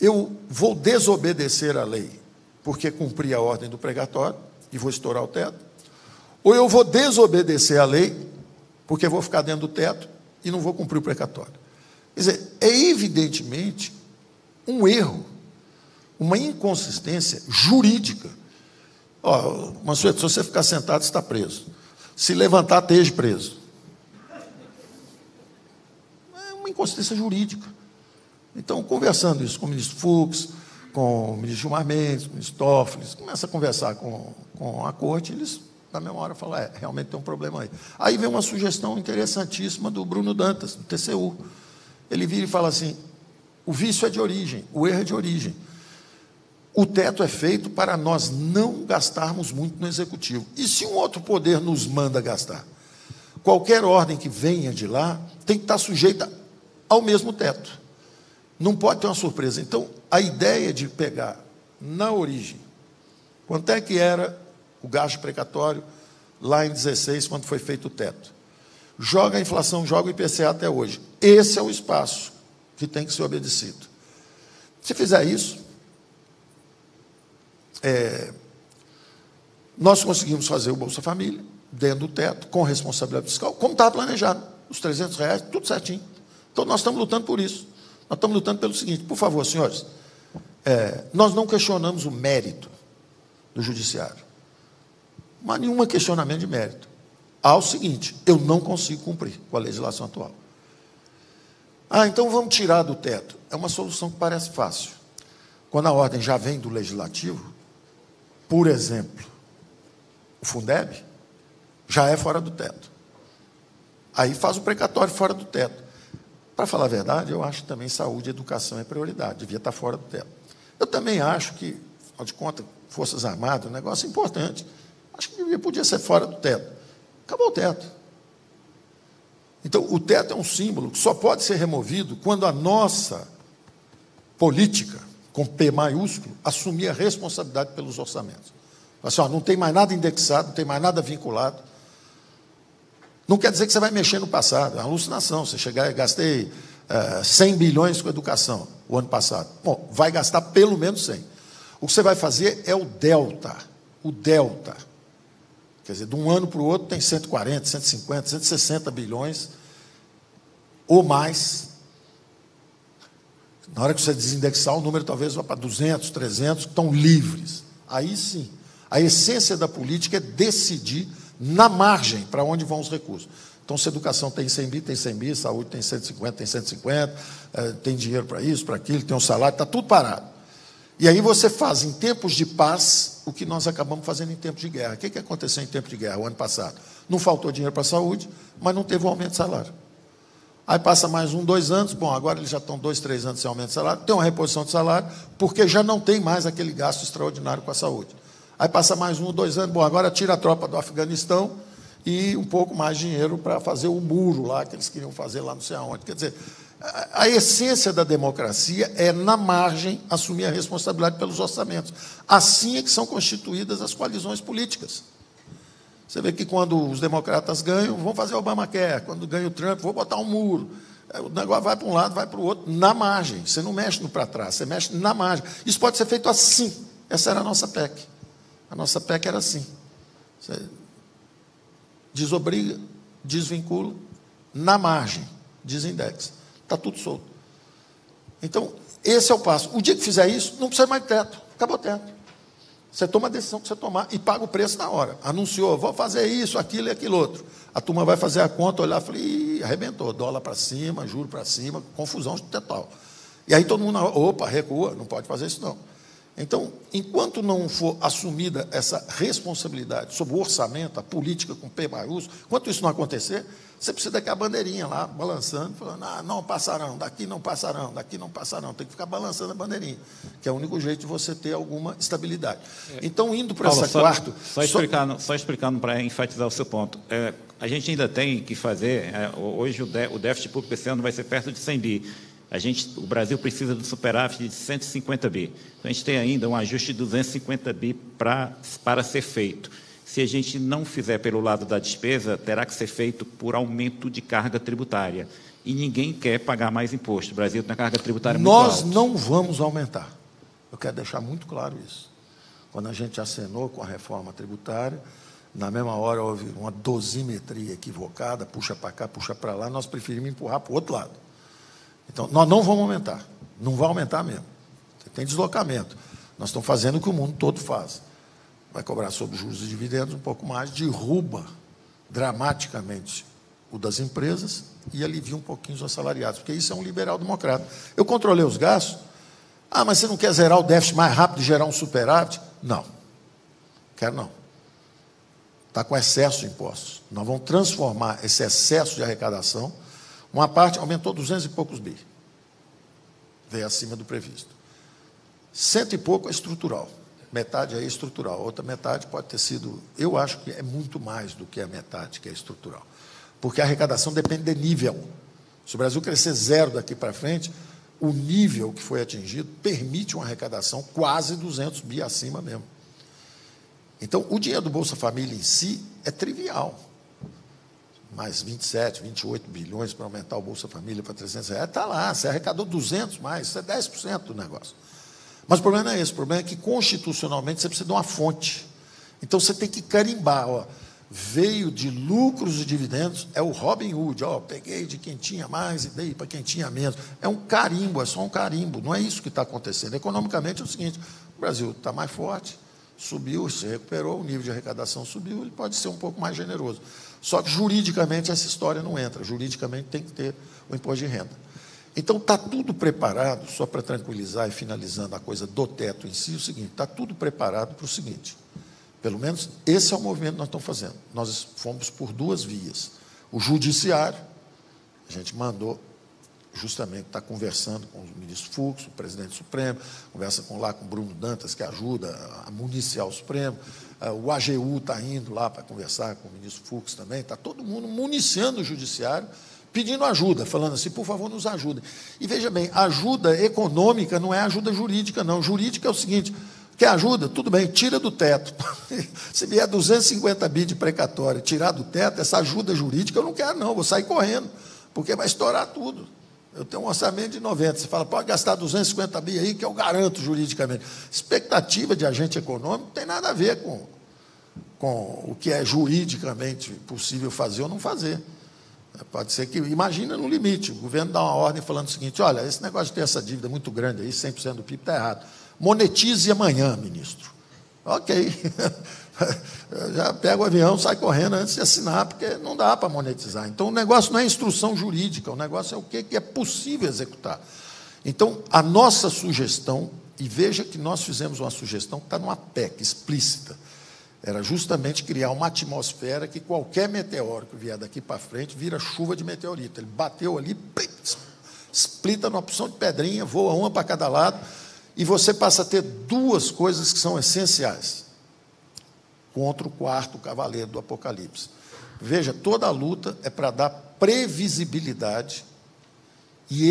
eu vou desobedecer a lei porque cumpri a ordem do pregatório e vou estourar o teto, ou eu vou desobedecer a lei porque vou ficar dentro do teto e não vou cumprir o precatório. Quer dizer, é evidentemente um erro, uma inconsistência jurídica. Mansueto, se você ficar sentado, você está preso. Se levantar, esteja preso. É uma inconsistência jurídica. Então, conversando isso com o ministro Fux, com o ministro Gilmar Mendes, com o ministro Toffoli, começa a conversar com a corte, eles, na mesma hora, falam, realmente tem um problema aí. Aí vem uma sugestão interessantíssima do Bruno Dantas, do TCU. Ele vira e fala assim, o vício é de origem, o erro é de origem. O teto é feito para nós não gastarmos muito no Executivo. E se um outro poder nos manda gastar? Qualquer ordem que venha de lá tem que estar sujeita ao mesmo teto. Não pode ter uma surpresa. Então, a ideia de pegar na origem, quanto é que era o gasto precatório lá em 16, quando foi feito o teto? Joga a inflação, joga o IPCA até hoje. Esse é o espaço que tem que ser obedecido. Se fizer isso, nós conseguimos fazer o Bolsa Família dentro do teto, com responsabilidade fiscal, como estava planejado, os R$300, tudo certinho. Então, nós estamos lutando por isso. Nós estamos lutando pelo seguinte, por favor, senhores, nós não questionamos o mérito do judiciário, mas nenhum questionamento de mérito. Há o seguinte, eu não consigo cumprir com a legislação atual. Então vamos tirar do teto. É uma solução que parece fácil. Quando a ordem já vem do Legislativo, por exemplo, o Fundeb já é fora do teto. Aí faz o precatório fora do teto. Para falar a verdade, eu acho que também saúde e educação é prioridade, devia estar fora do teto. Eu também acho que, afinal de contas, Forças Armadas é um negócio importante. Acho que podia ser fora do teto. Acabou o teto. Então, o teto é um símbolo que só pode ser removido quando a nossa política, com P maiúsculo, assumir a responsabilidade pelos orçamentos. Assim, não tem mais nada indexado, não tem mais nada vinculado. Não quer dizer que você vai mexer no passado, é uma alucinação. Você chegar e gastei 100 bilhões com educação o ano passado. Bom, vai gastar pelo menos 100. O que você vai fazer é o delta. O delta. Quer dizer, de um ano para o outro tem 140, 150, 160 bilhões ou mais. Na hora que você desindexar, o número talvez vá para 200, 300, que estão livres. Aí sim, a essência da política é decidir na margem para onde vão os recursos. Então, se a educação tem 100 bi, tem 100 bi, saúde tem 150, tem 150, tem dinheiro para isso, para aquilo, tem um salário, está tudo parado. E aí você faz, em tempos de paz, o que nós acabamos fazendo em tempos de guerra. O que aconteceu em tempos de guerra, o ano passado? Não faltou dinheiro para a saúde, mas não teve um aumento de salário. Aí passa mais 1, 2 anos, bom, agora eles já estão 2, 3 anos sem aumento de salário, tem uma reposição de salário, porque já não tem mais aquele gasto extraordinário com a saúde. Aí passa mais 1, 2 anos, bom, agora tira a tropa do Afeganistão e um pouco mais de dinheiro para fazer o muro lá, que eles queriam fazer lá não sei aonde. Quer dizer, a essência da democracia é, na margem, assumir a responsabilidade pelos orçamentos. Assim é que são constituídas as coalizões políticas. Você vê que quando os democratas ganham, vão fazer o Obamacare. Quando ganha o Trump, vou botar um muro. O negócio vai para um lado, vai para o outro, na margem. Você não mexe no para trás, você mexe na margem. Isso pode ser feito assim. Essa era a nossa PEC. A nossa PEC era assim. Você desobriga, desvincula, na margem, desindexa. Está tudo solto. Então, esse é o passo. O dia que fizer isso, não precisa mais de teto. Acabou o teto. Você toma a decisão que você tomar e paga o preço na hora. Anunciou, vou fazer isso, aquilo e aquilo outro. A turma vai fazer a conta, olhar e falar, arrebentou, dólar para cima, juro para cima, confusão total. E aí todo mundo, opa, recua, não pode fazer isso não. Então, enquanto não for assumida essa responsabilidade sobre o orçamento, a política com P maiúsculo, enquanto isso não acontecer, você precisa daquela bandeirinha lá, balançando, falando, não passarão, daqui não passarão, daqui não passarão. Tem que ficar balançando a bandeirinha, que é o único jeito de você ter alguma estabilidade. Então, indo para essa quarta... Só explicando para enfatizar o seu ponto. A gente ainda tem que fazer, hoje o déficit público esse ano vai ser perto de 100 bi. O Brasil precisa do superávit de 150 bi. Então, a gente tem ainda um ajuste de 250 bi para ser feito. Se a gente não fizer pelo lado da despesa, terá que ser feito por aumento de carga tributária. E ninguém quer pagar mais imposto. O Brasil tem uma carga tributária muito alta. Nós não vamos aumentar. Eu quero deixar muito claro isso. Quando a gente acenou com a reforma tributária, na mesma hora houve uma dosimetria equivocada, puxa para cá, puxa para lá, nós preferimos empurrar para o outro lado. Então, nós não vamos aumentar. Não vai aumentar mesmo. Tem deslocamento. Nós estamos fazendo o que o mundo todo faz. Vai cobrar sobre juros e dividendos um pouco mais, derruba dramaticamente o das empresas e alivia um pouquinho os assalariados, porque isso é um liberal-democrata. Eu controlei os gastos. Ah, mas você não quer zerar o déficit mais rápido e gerar um superávit? Não. Quero não. Está com excesso de impostos. Nós vamos transformar esse excesso de arrecadação. Uma parte aumentou 200 e poucos bi. Veio acima do previsto. 100 e pouco é estrutural. Metade aí é estrutural. Outra metade pode ter sido... Eu acho que é muito mais do que a metade que é estrutural. Porque a arrecadação depende de nível. Se o Brasil crescer zero daqui para frente, o nível que foi atingido permite uma arrecadação quase 200 bi acima mesmo. Então, o dinheiro do Bolsa Família em si é trivial. Mais 27, 28 bilhões para aumentar o Bolsa Família para R$300, está lá, você arrecadou 200 mais, isso é 10% do negócio. Mas o problema não é esse, o problema é que, constitucionalmente, você precisa de uma fonte. Então, você tem que carimbar, ó, veio de lucros e dividendos, é o Robin Hood, ó, peguei de quem tinha mais e dei para quem tinha menos. É um carimbo, é só um carimbo, não é isso que está acontecendo. Economicamente é o seguinte, o Brasil está mais forte, subiu, se recuperou, o nível de arrecadação subiu, ele pode ser um pouco mais generoso. Só que, juridicamente, essa história não entra. Juridicamente, tem que ter o imposto de renda. Então, está tudo preparado, só para tranquilizar e finalizando a coisa do teto em si, o seguinte, está tudo preparado para o seguinte, pelo menos esse é o movimento que nós estamos fazendo. Nós fomos por duas vias. O judiciário, a gente mandou, justamente, está conversando com o ministro Fux, o presidente do Supremo, conversa com o Bruno Dantas, que ajuda a municiar o Supremo, o AGU está indo lá para conversar com o ministro Fux também, está todo mundo municiando o judiciário, pedindo ajuda, falando assim, por favor, nos ajudem. E veja bem, ajuda econômica não é ajuda jurídica, não. Jurídica é o seguinte, quer ajuda? Tudo bem, tira do teto. Se vier 250 bi de precatório, tirar do teto, essa ajuda jurídica eu não quero, não, vou sair correndo, porque vai estourar tudo. Eu tenho um orçamento de 90, você fala, pode gastar 250 bi aí, que eu garanto juridicamente. Expectativa de agente econômico não tem nada a ver com o que é juridicamente possível fazer ou não fazer. Pode ser que, imagina no limite, o governo dá uma ordem falando o seguinte, olha, esse negócio de ter essa dívida muito grande aí, 100% do PIB, está errado. Monetize amanhã, ministro. Ok. Já pega o avião, sai correndo antes de assinar, porque não dá para monetizar. Então, o negócio não é instrução jurídica, o negócio é o que é possível executar. Então, a nossa sugestão, e veja que nós fizemos uma sugestão que está numa PEC explícita, era justamente criar uma atmosfera que qualquer meteoro que vier daqui para frente vira chuva de meteorito. Ele bateu ali, splita numa porção de pedrinha, voa uma para cada lado, e você passa a ter duas coisas que são essenciais contra o quarto cavaleiro do Apocalipse. Veja, toda a luta é para dar previsibilidade e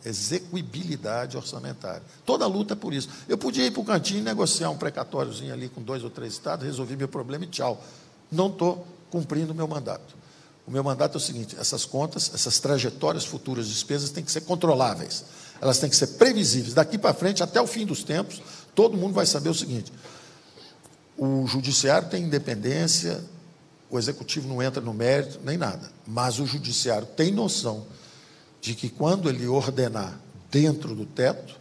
execuibilidade orçamentária. Toda a luta é por isso. Eu podia ir para o cantinho e negociar um precatóriozinho ali com 2 ou 3 estados, resolvi meu problema e tchau. Não estou cumprindo o meu mandato. O meu mandato é o seguinte, essas contas, essas trajetórias futuras de despesas têm que ser controláveis. Elas têm que ser previsíveis. Daqui para frente, até o fim dos tempos, todo mundo vai saber o seguinte, o judiciário tem independência, o executivo não entra no mérito, nem nada. Mas o judiciário tem noção de que quando ele ordenar dentro do teto,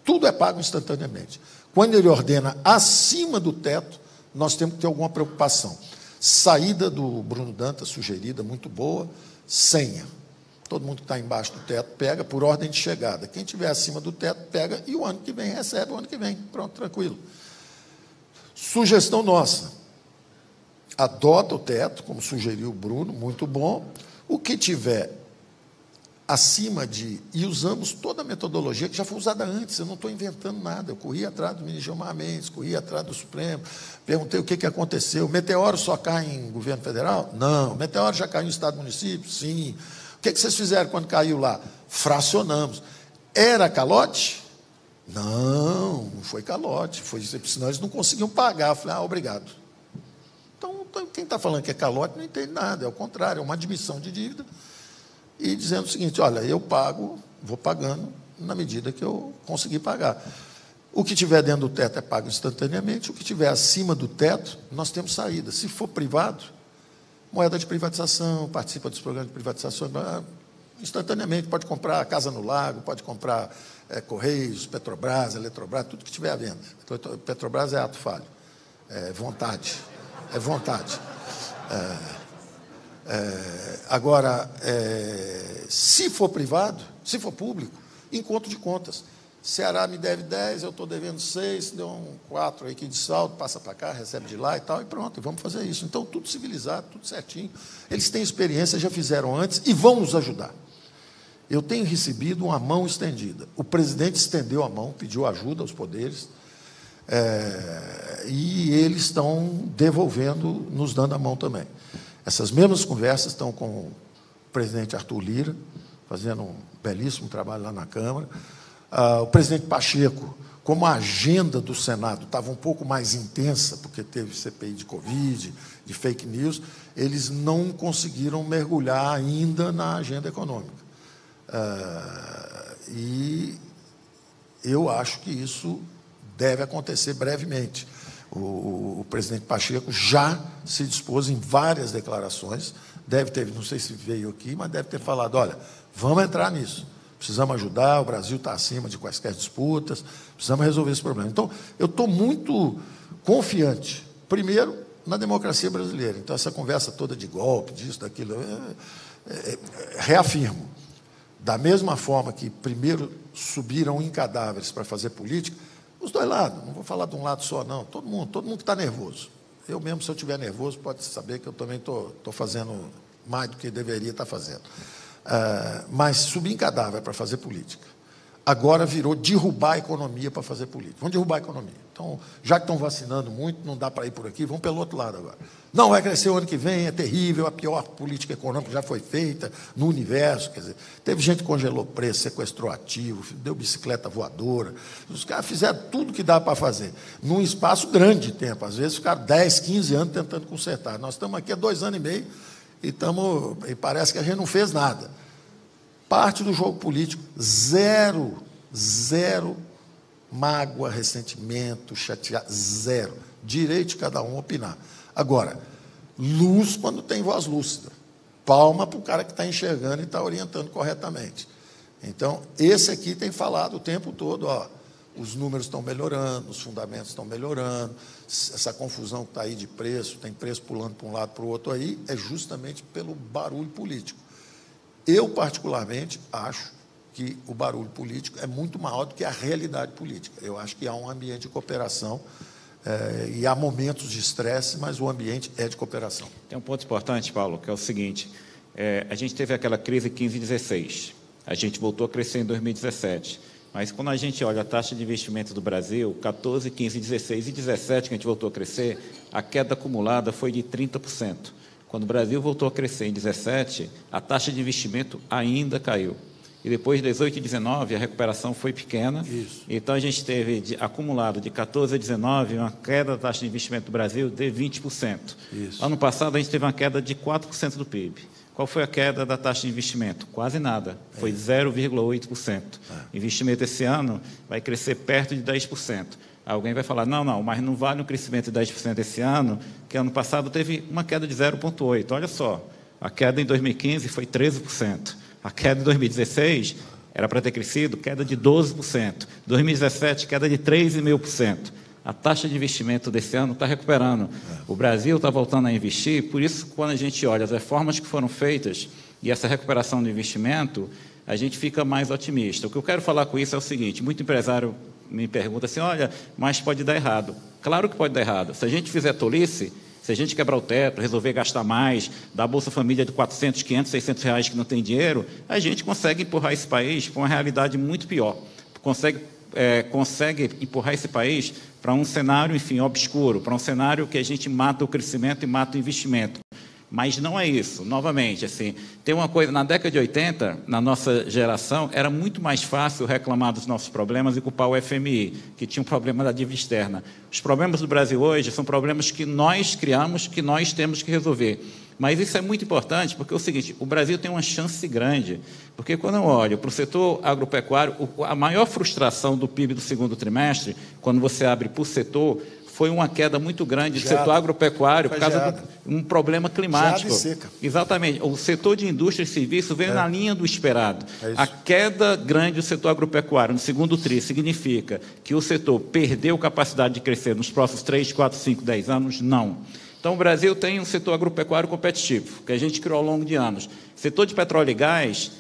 tudo é pago instantaneamente. Quando ele ordena acima do teto, nós temos que ter alguma preocupação. Saída do Bruno Dantas, sugerida, muito boa, senha. Todo mundo que está embaixo do teto pega por ordem de chegada. Quem estiver acima do teto, pega e o ano que vem recebe, o ano que vem. Pronto, tranquilo. Sugestão nossa. Adota o teto, como sugeriu o Bruno, muito bom. O que tiver acima de... E usamos toda a metodologia que já foi usada antes, eu não estou inventando nada. Eu corri atrás do ministro Gilmar Mendes, corri atrás do Supremo, perguntei o que aconteceu. Meteoro só cai em governo federal? Não. Meteoro já caiu em estado e município? Sim. O que vocês fizeram quando caiu lá? fracionamos. Era calote? Não, não foi calote, senão eles não conseguiam pagar. Eu falei, obrigado. Então, quem está falando que é calote não entende nada, é o contrário, é uma admissão de dívida e dizendo o seguinte, olha, eu pago, vou pagando na medida que eu conseguir pagar. O que tiver dentro do teto é pago instantaneamente, o que tiver acima do teto, nós temos saída. Se for privado, moeda de privatização, participa dos programas de privatização, instantaneamente, pode comprar Casa no Lago, pode comprar Correios, Petrobras, Eletrobras, tudo que tiver à venda. Petrobras é ato falho, é vontade. Agora, se for privado, se for público, encontro de contas. Ceará me deve 10, eu estou devendo 6, deu 4 aqui de saldo, passa para cá, recebe de lá e tal, e pronto, e vamos fazer isso. Então, tudo civilizado, tudo certinho. Eles têm experiência, já fizeram antes e vão nos ajudar. Eu tenho recebido uma mão estendida. O presidente estendeu a mão, pediu ajuda aos poderes, e eles estão devolvendo, nos dando a mão também. Essas mesmas conversas estão com o presidente Arthur Lira, fazendo um belíssimo trabalho lá na Câmara. O presidente Pacheco, como a agenda do Senado estava um pouco mais intensa, porque teve CPI de Covid, de fake news, eles não conseguiram mergulhar ainda na agenda econômica. E eu acho que isso deve acontecer brevemente. O presidente Pacheco já se dispôs em várias declarações, deve ter, não sei se veio aqui, mas deve ter falado, olha, vamos entrar nisso, precisamos ajudar, o Brasil está acima de quaisquer disputas, precisamos resolver esse problema. Então, eu estou muito confiante, primeiro, na democracia brasileira. Então, essa conversa toda de golpe, disso, daquilo, reafirmo, da mesma forma que primeiro subiram em cadáveres para fazer política, os dois lados, não vou falar de um lado só, não, todo mundo que está nervoso. Eu mesmo, se eu estiver nervoso, pode saber que eu também estou fazendo mais do que deveria estar fazendo. Mas subir em cadáver para fazer política. Agora virou derrubar a economia para fazer política. Vamos derrubar a economia. Então, já que estão vacinando muito, não dá para ir por aqui, vamos pelo outro lado agora. Não, vai crescer o ano que vem, é terrível, a pior política econômica já foi feita no universo. Quer dizer, teve gente que congelou preço, sequestrou ativo, deu bicicleta voadora. Os caras fizeram tudo que dá para fazer, num espaço grande de tempo. Às vezes ficaram 10, 15 anos tentando consertar. Nós estamos aqui há 2 anos e meio e parece que a gente não fez nada. Parte do jogo político, zero mágoa, ressentimento, chateado, zero. Direito de cada um opinar. Agora, luz quando tem voz lúcida. Palma para o cara que está enxergando e está orientando corretamente. Então, esse aqui tem falado o tempo todo, os números estão melhorando, os fundamentos estão melhorando, essa confusão que está aí de preço, tem preço pulando para um lado para o outro aí, é justamente pelo barulho político. Eu, particularmente, acho que o barulho político é muito maior do que a realidade política. Eu acho que há um ambiente de cooperação e há momentos de estresse, mas o ambiente é de cooperação. Tem um ponto importante, Paulo, que é o seguinte, a gente teve aquela crise 15 e 16, a gente voltou a crescer em 2017, mas quando a gente olha a taxa de investimento do Brasil, 14, 15, 16 e 17, que a gente voltou a crescer, a queda acumulada foi de 30%. Quando o Brasil voltou a crescer em 17, a taxa de investimento ainda caiu. E depois de 18 e 19, a recuperação foi pequena. Isso. Então, a gente teve, acumulado de 14 a 19, uma queda da taxa de investimento do Brasil de 20%. Isso. Ano passado, a gente teve uma queda de 4% do PIB. Qual foi a queda da taxa de investimento? Quase nada. Foi 0,8%. Investimento esse ano vai crescer perto de 10%. Alguém vai falar, não, mas não vale um crescimento de 10% esse ano, que ano passado teve uma queda de 0,8%. Olha só, a queda em 2015 foi 13%. A queda em 2016 era para ter crescido, queda de 12%. 2017, queda de 3,5%. A taxa de investimento desse ano está recuperando. O Brasil está voltando a investir, por isso, quando a gente olha as reformas que foram feitas e essa recuperação do investimento, a gente fica mais otimista. O que eu quero falar com isso é o seguinte, muito empresário me pergunta assim, olha, mas pode dar errado. Claro que pode dar errado. Se a gente fizer tolice, se a gente quebrar o teto, resolver gastar mais, dar a Bolsa Família de 400, 500, 600 reais que não tem dinheiro, a gente consegue empurrar esse país para uma realidade muito pior. Consegue empurrar esse país para um cenário, enfim, obscuro, para um cenário que a gente mata o crescimento e mata o investimento. Mas não é isso. Novamente, assim, tem uma coisa, na década de 80, na nossa geração, era muito mais fácil reclamar dos nossos problemas e culpar o FMI, que tinha um problema da dívida externa. Os problemas do Brasil hoje são problemas que nós criamos, que nós temos que resolver. Mas isso é muito importante, porque é o seguinte, o Brasil tem uma chance grande, porque quando eu olho para o setor agropecuário, a maior frustração do PIB do segundo trimestre, quando você abre por setor, foi uma queda muito grande do setor agropecuário por causa de um problema climático. Seca. Exatamente. O setor de indústria e serviços veio na linha do esperado. A queda grande do setor agropecuário no segundo tri significa que o setor perdeu capacidade de crescer nos próximos 3, 4, 5, 10 anos? Não. Então, o Brasil tem um setor agropecuário competitivo, que a gente criou ao longo de anos. Setor de petróleo e gás,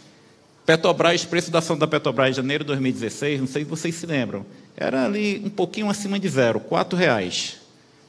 Petrobras, preço da ação da Petrobras em janeiro de 2016, não sei se vocês se lembram, era ali um pouquinho acima de zero, R$4.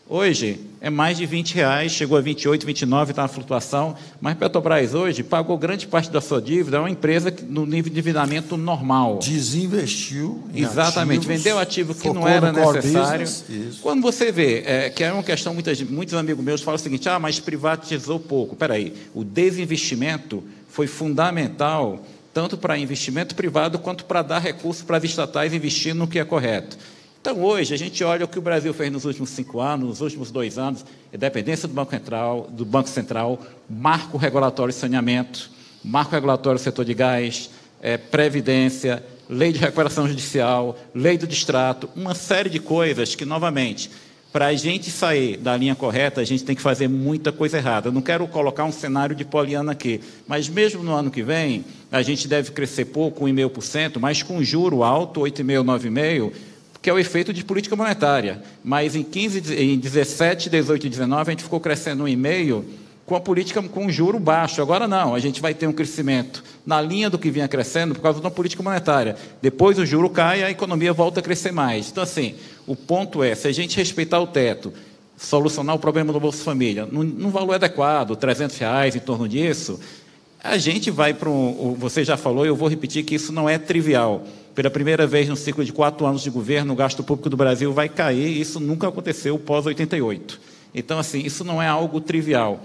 Hoje é mais de R$20, chegou a 28, 29, está na flutuação, mas Petrobras hoje pagou grande parte da sua dívida, é uma empresa no nível de endividamento normal. Desinvestiu em Exatamente, ativos, vendeu ativo que não era necessário. Business, quando você vê, que é uma questão, muitos amigos meus falam o seguinte, mas privatizou pouco. Espera aí, o desinvestimento foi fundamental tanto para investimento privado quanto para dar recursos para as estatais investir no que é correto. Então, hoje, a gente olha o que o Brasil fez nos últimos 5 anos, nos últimos 2 anos, independência do Banco Central, marco regulatório de saneamento, marco regulatório do setor de gás, previdência, lei de recuperação judicial, lei do distrato, uma série de coisas que, novamente, para a gente sair da linha correta, a gente tem que fazer muita coisa errada. Eu não quero colocar um cenário de poliana aqui, mas mesmo no ano que vem, a gente deve crescer pouco, 1,5%, mas com juro alto, 8,5%, 9,5%, que é o efeito de política monetária. Mas em 17, 18 e 19, a gente ficou crescendo 1,5% com a política com juro baixo. Agora não, a gente vai ter um crescimento na linha do que vinha crescendo por causa da política monetária. Depois o juro cai e a economia volta a crescer mais. Então, assim, o ponto é, se a gente respeitar o teto, solucionar o problema do Bolsa Família, num valor adequado, R$300, em torno disso, a gente vai para você já falou, e eu vou repetir que isso não é trivial. Pela primeira vez no ciclo de 4 anos de governo, o gasto público do Brasil vai cair, e isso nunca aconteceu pós-88. Então, assim, isso não é algo trivial.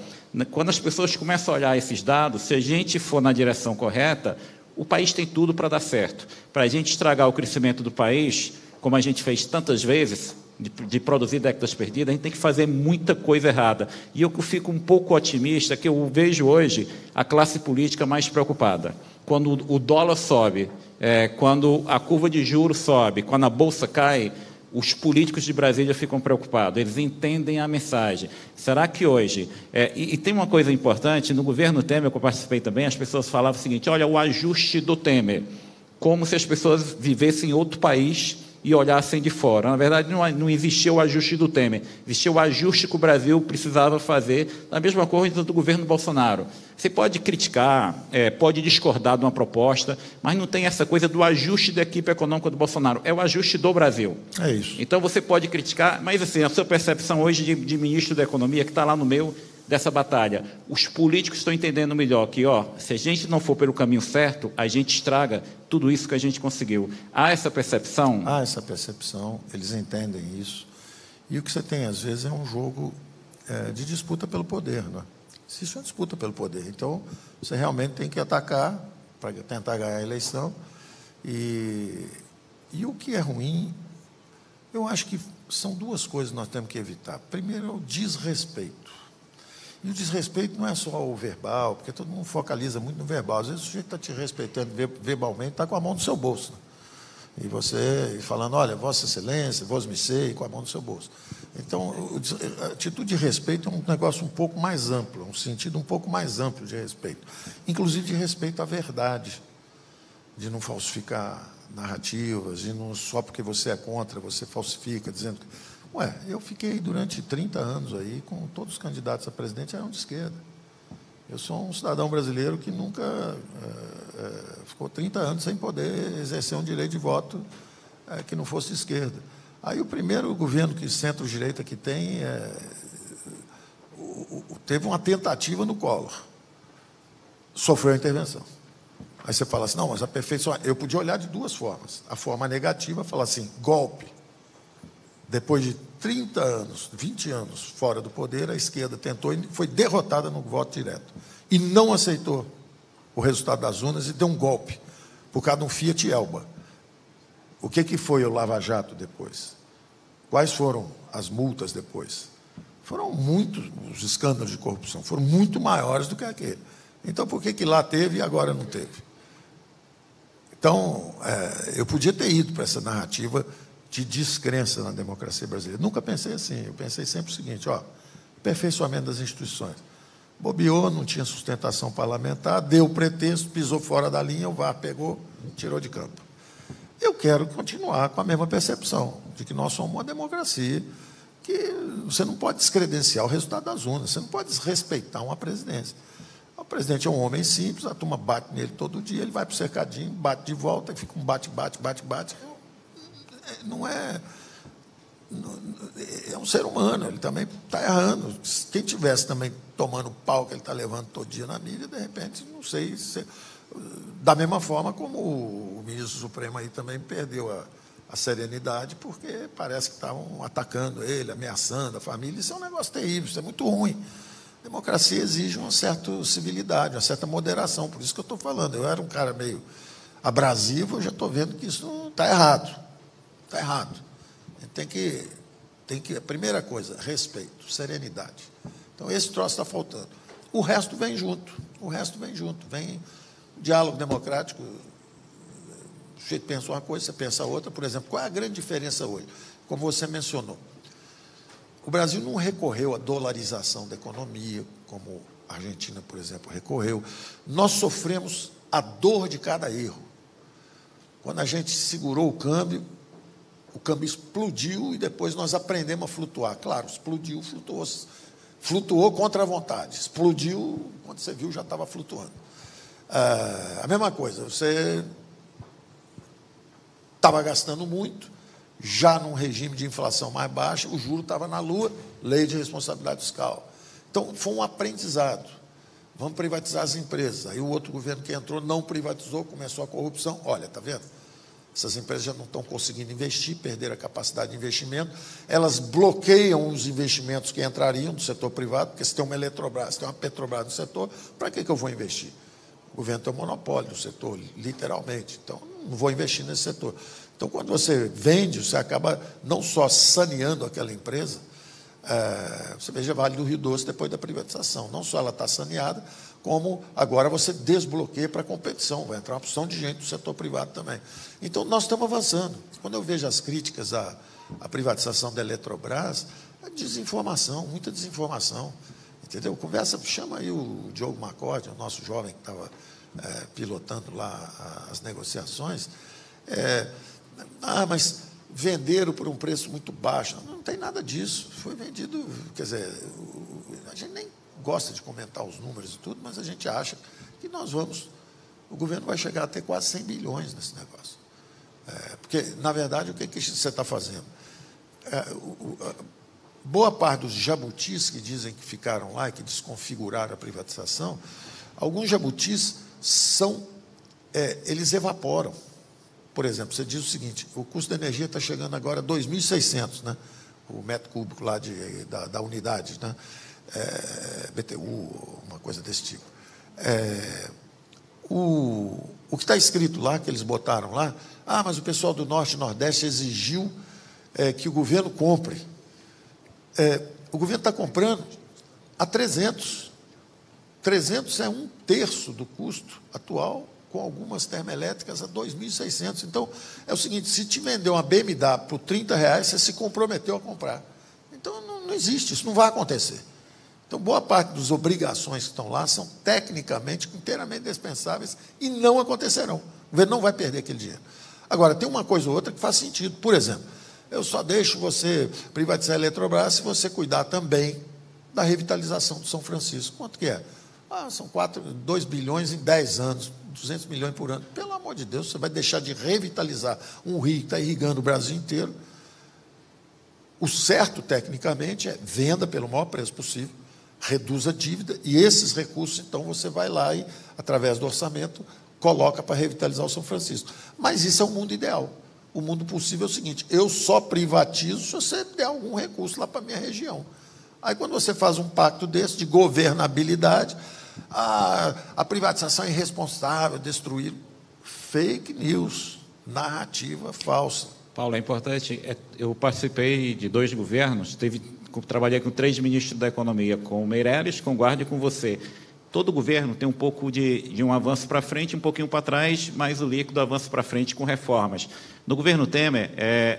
Quando as pessoas começam a olhar esses dados, se a gente for na direção correta, o país tem tudo para dar certo. Para a gente estragar o crescimento do país, como a gente fez tantas vezes, de produzir décadas perdidas, a gente tem que fazer muita coisa errada. E eu fico um pouco otimista, que eu vejo hoje a classe política mais preocupada. Quando o dólar sobe, quando a curva de juros sobe, quando a bolsa cai, os políticos de Brasília ficam preocupados, eles entendem a mensagem. Será que hoje... E tem uma coisa importante, no governo Temer, que eu participei também, as pessoas falavam o seguinte, olha, o ajuste do Temer, como se as pessoas vivessem em outro país e olhassem de fora. Na verdade, não existia o ajuste do Temer, existia o ajuste que o Brasil precisava fazer, da mesma coisa do governo Bolsonaro. Você pode criticar, pode discordar de uma proposta, mas não tem essa coisa do ajuste da equipe econômica do Bolsonaro, é o ajuste do Brasil. É isso. Então, você pode criticar, mas assim, a sua percepção hoje de ministro da Economia, que está lá no meio dessa batalha, os políticos estão entendendo melhor que, se a gente não for pelo caminho certo, a gente estraga tudo isso que a gente conseguiu. Há essa percepção? Há essa percepção, eles entendem isso. E o que você tem, às vezes, é um jogo de disputa pelo poder, não é? Existe uma disputa pelo poder. Então, você realmente tem que atacar para tentar ganhar a eleição. E o que é ruim, eu acho que são 2 coisas que nós temos que evitar. Primeiro, é o desrespeito. E o desrespeito não é só o verbal, porque todo mundo focaliza muito no verbal. Às vezes o sujeito está te respeitando verbalmente, está com a mão no seu bolso. Né? E você falando, olha, Vossa Excelência, vos me sei, com a mão no seu bolso. Então, a atitude de respeito é um negócio um pouco mais amplo, um sentido um pouco mais amplo de respeito. Inclusive de respeito à verdade, de não falsificar narrativas, de não só porque você é contra, você falsifica, dizendo... eu fiquei durante 30 anos aí com todos os candidatos a presidente eram de esquerda. Eu sou um cidadão brasileiro que nunca ficou 30 anos sem poder exercer um direito de voto que não fosse de esquerda. Aí o primeiro governo que centro-direita que tem teve uma tentativa no Collor. Sofreu a intervenção. Aí você fala assim, não, mas aperfeiçoar. Eu podia olhar de 2 formas. A forma negativa, falar assim, golpe. Depois de 30 anos, 20 anos fora do poder, a esquerda tentou e foi derrotada no voto direto. E não aceitou o resultado das urnas e deu um golpe, por causa de um Fiat Elba. O que foi o Lava Jato depois? Quais foram as multas depois? Foram muitos, os escândalos de corrupção foram muito maiores do que aquele. Então, por que lá teve e agora não teve? Então, eu podia ter ido para essa narrativa de descrença na democracia brasileira. Nunca pensei assim. Eu pensei sempre o seguinte, aperfeiçoamento das instituições. Bobeou, não tinha sustentação parlamentar, deu pretexto, pisou fora da linha, o VAR pegou, tirou de campo. Eu quero continuar com a mesma percepção de que nós somos uma democracia, que você não pode descredenciar o resultado das urnas, você não pode desrespeitar uma presidência. O presidente é um homem simples, a turma bate nele todo dia, ele vai para o cercadinho, bate de volta, e fica um bate-bate. Não é... É um ser humano, ele também está errando. Quem tivesse também tomando o pau que ele está levando todo dia na mídia, de repente, não sei se... Da mesma forma como o ministro Supremo aí também perdeu a serenidade, porque parece que estavam atacando ele, ameaçando a família. Isso é um negócio terrível, isso é muito ruim. A democracia exige uma certa civilidade, uma certa moderação, por isso que eu estou falando. Eu era um cara meio abrasivo, eu já estou vendo que isso está errado. Está errado. Tem que, a primeira coisa, respeito, serenidade. Então, esse troço está faltando. O resto vem junto. Vem o diálogo democrático. O sujeito pensa uma coisa, você pensa outra. Por exemplo, qual é a grande diferença hoje? Como você mencionou, o Brasil não recorreu à dolarização da economia, como a Argentina, por exemplo, recorreu. Nós sofremos a dor de cada erro. Quando a gente segurou o câmbio explodiu e depois nós aprendemos a flutuar. Claro, explodiu, flutuou contra a vontade. Explodiu, quando você viu, já estava flutuando. A mesma coisa, você estava gastando muito, já num regime de inflação mais baixa, o juro estava na lua, lei de responsabilidade fiscal. Então, foi um aprendizado. Vamos privatizar as empresas. Aí o outro governo que entrou não privatizou, começou a corrupção. Olha, está vendo? Essas empresas já não estão conseguindo investir, perderam a capacidade de investimento, elas bloqueiam os investimentos que entrariam no setor privado, porque se tem uma Eletrobras, se tem uma Petrobras no setor, para que eu vou investir? O governo tem um monopólio do setor, literalmente, então não vou investir nesse setor. Então, quando você vende, você acaba não só saneando aquela empresa, você veja Vale do Rio Doce depois da privatização, não só ela está saneada, como agora você desbloqueia para a competição, vai entrar uma opção de gente do setor privado também. Então, nós estamos avançando. Quando eu vejo as críticas à privatização da Eletrobras, é desinformação, muita desinformação, entendeu? Conversa, chama aí o Diogo Macorde, o nosso jovem que estava pilotando lá as negociações, mas venderam por um preço muito baixo. Não tem nada disso, foi vendido, quer dizer, a gente nem gosta de comentar os números e tudo, mas a gente acha que o governo vai chegar a ter quase 100 bilhões nesse negócio. Porque, na verdade, o que você está fazendo? Boa parte dos jabutis que dizem que ficaram lá e que desconfiguraram a privatização, alguns jabutis eles evaporam. Por exemplo, você diz o seguinte, o custo da energia está chegando agora a 2.600, né? O metro cúbico lá da unidade, né? BTU, uma coisa desse tipo. O que está escrito lá, que eles botaram lá, mas o pessoal do Norte e Nordeste exigiu que o governo compre. O governo está comprando a 300. 300 é 1/3 do custo atual, com algumas termoelétricas a 2.600. Então, é o seguinte, se te vender uma BMW por R$30, você se comprometeu a comprar. Então, não existe, isso não vai acontecer. Então, boa parte das obrigações que estão lá são tecnicamente inteiramente dispensáveis e não acontecerão. O governo não vai perder aquele dinheiro. Agora, tem uma coisa ou outra que faz sentido. Por exemplo, eu só deixo você privatizar a Eletrobras se você cuidar também da revitalização do São Francisco. Quanto que é? São 2 bilhões em 10 anos, 200 milhões por ano. Pelo amor de Deus, você vai deixar de revitalizar um rio que está irrigando o Brasil inteiro. O certo, tecnicamente, é venda pelo maior preço possível, reduz a dívida, e esses recursos, então, você vai lá e, através do orçamento, coloca para revitalizar o São Francisco. Mas isso é o mundo ideal. o mundo possível é o seguinte: eu só privatizo se você der algum recurso lá para a minha região. Aí, quando você faz um pacto desse de governabilidade, a privatização é irresponsável, destruir. Fake news, narrativa falsa. Paulo, é importante, eu participei de 2 governos, trabalhei com 3 ministros da Economia, com o Meirelles, com o Guarda e com você. Todo governo tem um pouco de um avanço para frente, um pouquinho para trás, mas o líquido avança para frente com reformas. No governo Temer,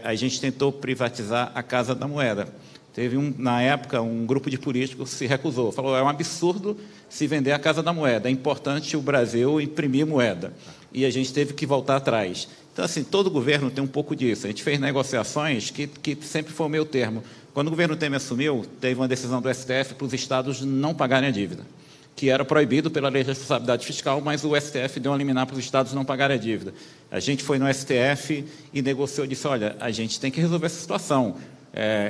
a gente tentou privatizar a Casa da Moeda. Teve, na época, um grupo de políticos se recusou, falou: é um absurdo se vender a Casa da Moeda, é importante o Brasil imprimir moeda. E a gente teve que voltar atrás. Então, assim, todo governo tem um pouco disso. A gente fez negociações que sempre foi o meu termo. Quando o governo Temer assumiu, teve uma decisão do STF para os estados não pagarem a dívida, que era proibido pela lei de responsabilidade fiscal, mas o STF deu uma liminar para os estados não pagarem a dívida. A gente foi no STF e negociou, disse: olha, a gente tem que resolver essa situação.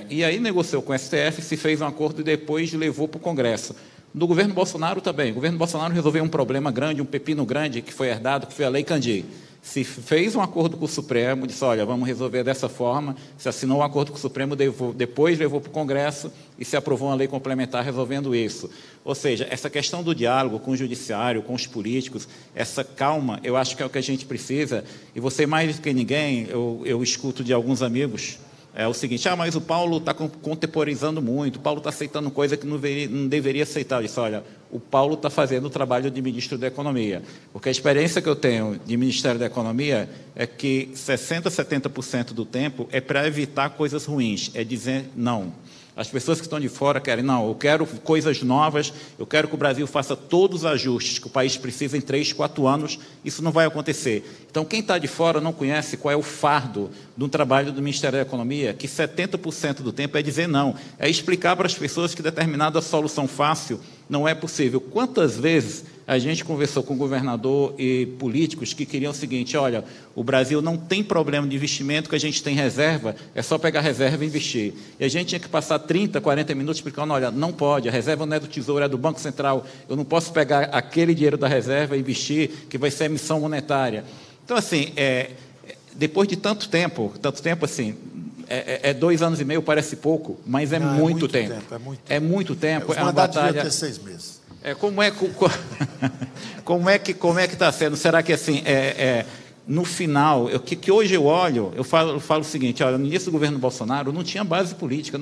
E aí negociou com o STF, se fez um acordo e depois levou para o Congresso. No governo Bolsonaro também. O governo Bolsonaro resolveu um problema grande, um pepino grande que foi herdado, que foi a Lei Candir. Se fez um acordo com o Supremo, disse: olha, vamos resolver dessa forma. Se assinou um acordo com o Supremo, depois levou para o Congresso e se aprovou uma lei complementar resolvendo isso. Ou seja, essa questão do diálogo com o judiciário, com os políticos, essa calma, eu acho que é o que a gente precisa. E você, mais do que ninguém, eu escuto de alguns amigos, é o seguinte: mas o Paulo está contemporizando muito, o Paulo está aceitando coisa que não deveria aceitar. Eu disse: olha, o Paulo está fazendo o trabalho de ministro da Economia, porque a experiência que eu tenho de Ministério da Economia é que 60%, 70% do tempo é para evitar coisas ruins, é dizer não. As pessoas que estão de fora querem: não, eu quero coisas novas, eu quero que o Brasil faça todos os ajustes que o país precisa em 3, 4 anos. Isso não vai acontecer. Então, quem está de fora não conhece qual é o fardo de um trabalho do Ministério da Economia, que 70% do tempo é dizer não, é explicar para as pessoas que determinada solução fácil não é possível. Quantas vezes a gente conversou com o governador e políticos que queriam o seguinte: olha, o Brasil não tem problema de investimento, que a gente tem reserva, é só pegar reserva e investir. E a gente tinha que passar 30, 40 minutos explicando: olha, não pode, a reserva não é do Tesouro, é do Banco Central, eu não posso pegar aquele dinheiro da reserva e investir, que vai ser emissão monetária. Então, assim, depois de tanto tempo assim, 2 anos e meio, parece pouco, mas é muito tempo. É muito tempo. Os mandatos deviam ter 6 meses. Como é que está sendo? Será que, assim, no final, que hoje eu olho, eu falo o seguinte: olha, no início do governo Bolsonaro não tinha base política,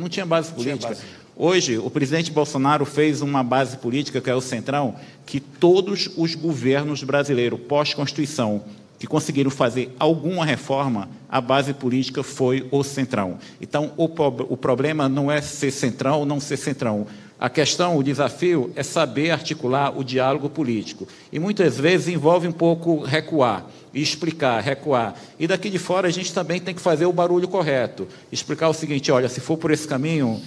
Hoje, o presidente Bolsonaro fez uma base política, que é o Centrão, que todos os governos brasileiros, pós-Constituição, que conseguiram fazer alguma reforma, a base política foi o Centrão. Então, o problema não é ser Centrão ou não ser Centrão. A questão, o desafio é saber articular o diálogo político. E muitas vezes envolve um pouco recuar, recuar. E daqui de fora a gente também tem que fazer o barulho correto. Explicar o seguinte: olha, se for por esse caminho,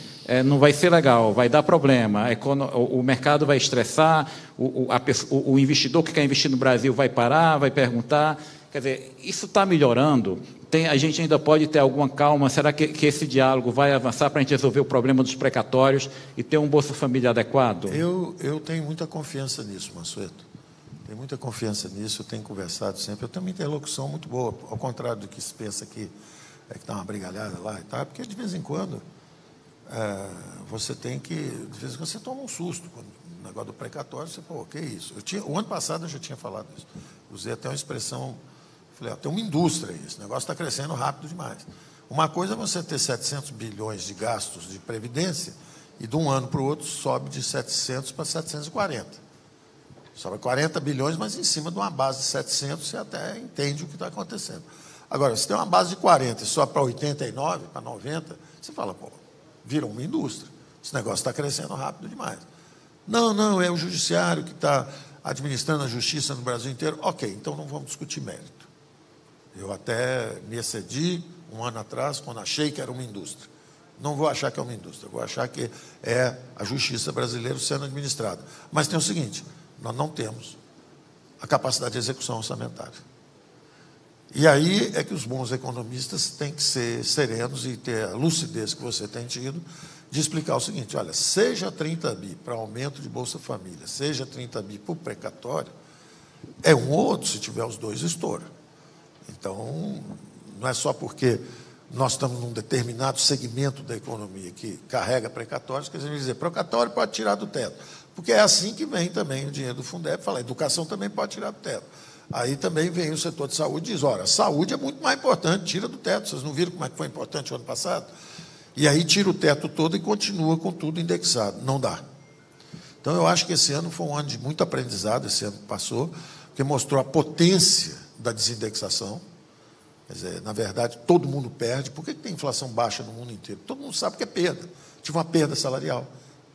não vai ser legal, vai dar problema, o mercado vai estressar, o investidor que quer investir no Brasil vai parar, vai perguntar. Quer dizer, isso está melhorando. A gente ainda pode ter alguma calma? Será que esse diálogo vai avançar para a gente resolver o problema dos precatórios e ter um Bolsa Família adequado? Eu tenho muita confiança nisso, Mansueto. Tenho muita confiança nisso, eu tenho conversado sempre. Eu tenho uma interlocução muito boa, ao contrário do que se pensa que dá uma brigalhada lá e tal, porque de vez em quando você tem que... De vez em quando você toma um susto. Quando o negócio do precatório, você, pô, que isso? O ano passado eu já tinha falado isso. Usei até uma expressão... Falei: tem uma indústria aí, esse negócio está crescendo rápido demais. Uma coisa é você ter 700 bilhões de gastos de previdência e de um ano para o outro sobe de 700 para 740. Sobe 40 bilhões, mas em cima de uma base de 700 você até entende o que está acontecendo. Agora, se tem uma base de 40 e sobe para 89, para 90, você fala: pô, vira uma indústria. Esse negócio está crescendo rápido demais. Não, é o judiciário que está administrando a justiça no Brasil inteiro. Ok, então não vamos discutir mérito. Eu até me excedi um ano atrás, quando achei que era uma indústria. Não vou achar que é uma indústria, vou achar que é a justiça brasileira sendo administrada. Mas tem o seguinte: nós não temos a capacidade de execução orçamentária. E aí é que os bons economistas têm que ser serenos e ter a lucidez que você tem tido de explicar o seguinte: olha, seja 30 bi para aumento de Bolsa Família, seja 30 bi para o precatório, é um ou outro, se tiver os dois, estoura. Então, Não é só porque nós estamos num determinado segmento da economia que carrega precatórios que a gente vai dizer, precatório pode tirar do teto. Porque é assim que vem também o dinheiro do Fundeb, fala, educação também pode tirar do teto. Aí também vem o setor de saúde e diz, olha, saúde é muito mais importante, tira do teto. Vocês não viram como é que foi importante o ano passado? E aí tira o teto todo e continua com tudo indexado. Não dá. Então, eu acho que esse ano foi um ano de muito aprendizado, esse ano que passou, porque mostrou a potência da desindexação. Quer dizer, na verdade, todo mundo perde. Por que tem inflação baixa no mundo inteiro? Todo mundo sabe que é perda. Tive uma perda salarial,